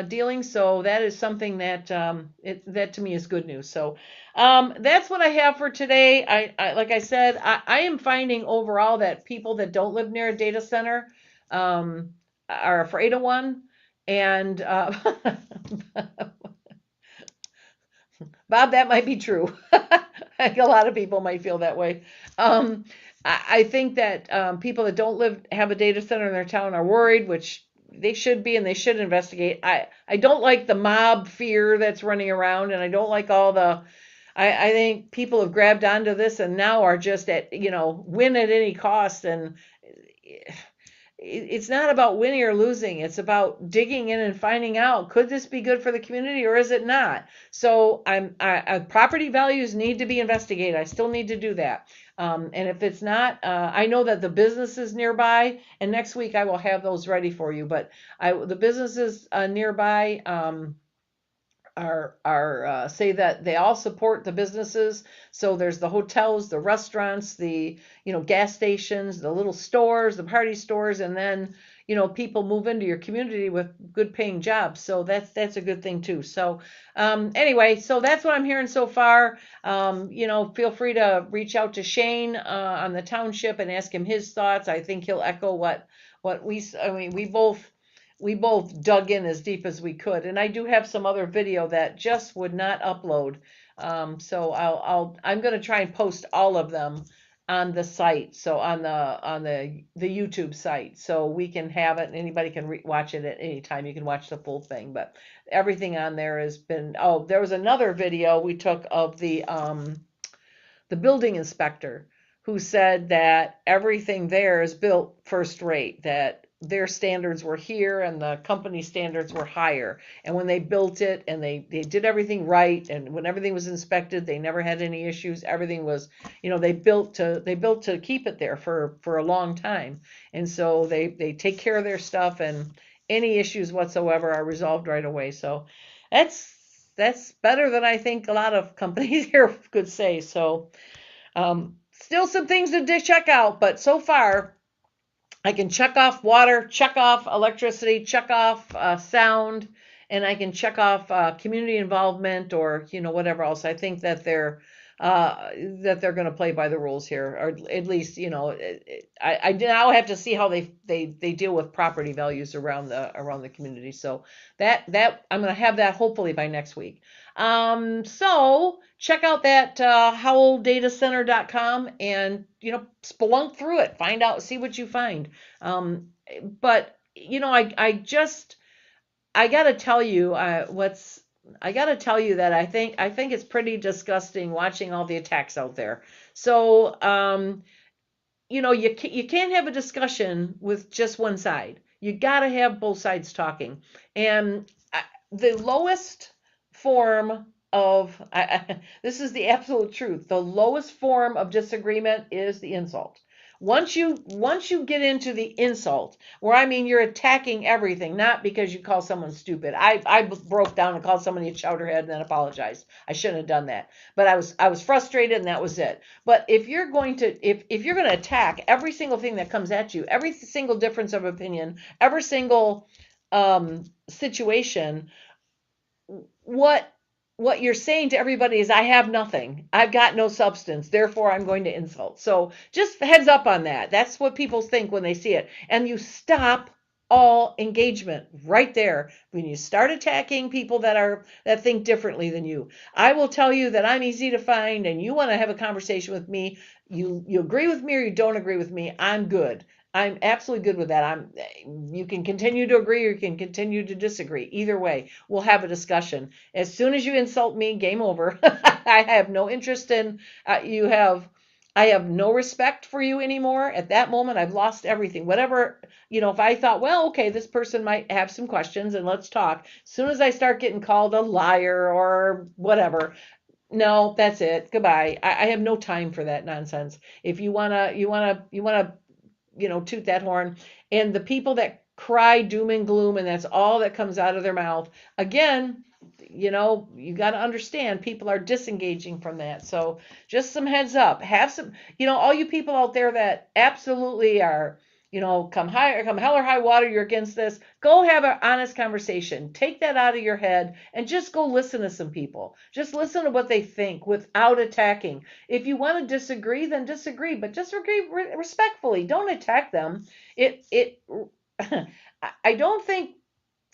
dealing. So that is something that that to me is good news. So that's what I have for today. I like I said, I am finding overall that people that don't live near a data center are afraid of one. And Bob, that might be true. A lot of people might feel that way. I think that people that don't have a data center in their town are worried, which they should be, and they should investigate. I don't like the mob fear that's running around, and I don't like all the. I think people have grabbed onto this and now are just at win at any cost, and it's not about winning or losing. It's about digging in and finding out, could this be good for the community or is it not? So property values need to be investigated. I still need to do that. And if it's not, I know that the businesses nearby, and next week I will have those ready for you, but the businesses nearby are say that they all support the businesses. So there's the hotels, the restaurants, the gas stations, the little stores, the party stores, and then people move into your community with good paying jobs. So that's a good thing too. So anyway, so that's what I'm hearing so far. Feel free to reach out to Shane on the township and ask him his thoughts. I think he'll echo what we both dug in as deep as we could, and I do have some other video that just would not upload. So I'm going to try and post all of them on the site, so on the YouTube site, so we can have it and anybody can watch it at any time. You can watch the full thing, but everything on there has been. Oh, there was another video we took of the building inspector who said that everything there is built first rate, that their standards were here and the company standards were higher. And when they built it and they did everything right, and when everything was inspected, they never had any issues. Everything was, they built to keep it there for a long time. And so they take care of their stuff, and any issues whatsoever are resolved right away. So that's better than I think a lot of companies here could say. So still some things to check out, but so far I can check off water, check off electricity, check off sound, and I can check off community involvement or whatever else. I think that they're going to play by the rules here, or at least I now have to see how they deal with property values around the community. So that I'm going to have that hopefully by next week. So check out that howldatacenter.com and spelunk through it, find out, see what you find. But I got to tell you that I think it's pretty disgusting watching all the attacks out there. So you can't have a discussion with just one side. You got to have both sides talking. And the lowest form of this is the absolute truth. The lowest form of disagreement is the insult. Once you get into the insult, where you're attacking everything, not because you call someone stupid. I broke down and called somebody a chowderhead and then apologized. I shouldn't have done that. But I was frustrated and that was it. But if you're going to attack every single thing that comes at you, every single difference of opinion, every single situation, what you're saying to everybody is, I have nothing. I've got no substance. Therefore, I'm going to insult. So just heads up on that. That's what people think when they see it. And you stop all engagement right there when you start attacking people that think differently than you. I will tell you that I'm easy to find, and you want to have a conversation with me. You agree with me or you don't agree with me. I'm good. I'm absolutely good with that. You can continue to agree or you can continue to disagree. Either way, we'll have a discussion. As soon as you insult me, game over. I have no interest in I have no respect for you anymore. At that moment, I've lost everything. Whatever, if I thought, well, okay, this person might have some questions and let's talk. As soon as I start getting called a liar or whatever, no, that's it. Goodbye. I have no time for that nonsense. If you wanna toot that horn, and the people that cry doom and gloom and that's all that comes out of their mouth, again, you got to understand people are disengaging from that. So just some heads up, have some, all you people out there that absolutely are, come hell or high water, you're against this, go have an honest conversation. Take that out of your head and just go listen to some people. Just listen to what they think without attacking. If you want to disagree, then disagree, but just agree respectfully. Don't attack them. I don't think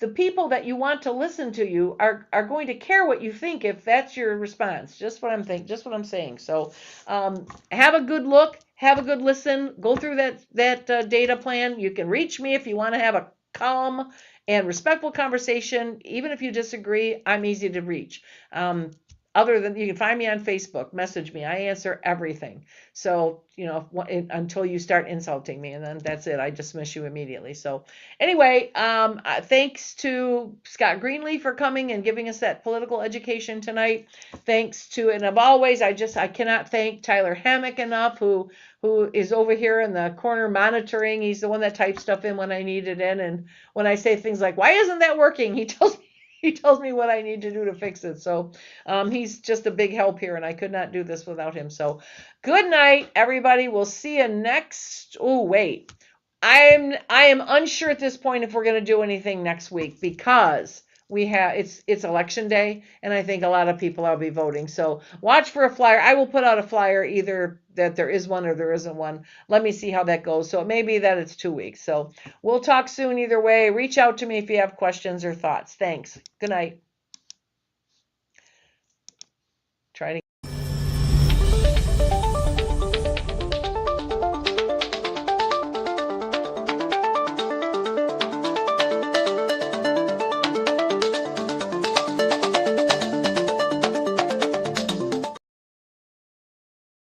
the people that you want to listen to you are going to care what you think if that's your response. Just what I'm saying. So have a good look, have a good listen, go through that data plan. You can reach me if you want to have a calm and respectful conversation. Even if you disagree, I'm easy to reach. Other than, you can find me on Facebook, message me. I answer everything. So, until you start insulting me, and then that's it. I dismiss you immediately. So anyway, thanks to Scott Greenlee for coming and giving us that political education tonight. Thanks to, and of always, I cannot thank Tyler Hammock enough, who is over here in the corner monitoring. He's the one that types stuff in when I need it in. And when I say things like, why isn't that working? He tells me what I need to do to fix it. So he's just a big help here, and I could not do this without him. So good night, everybody. We'll see you next. Oh, wait. I am unsure at this point if we're going to do anything next week, because it's election day, and I think a lot of people will be voting. So watch for a flyer. I will put out a flyer, either that there is one or there isn't one. Let me see how that goes. So it may be that it's 2 weeks. So we'll talk soon either way. Reach out to me if you have questions or thoughts. Thanks. Good night.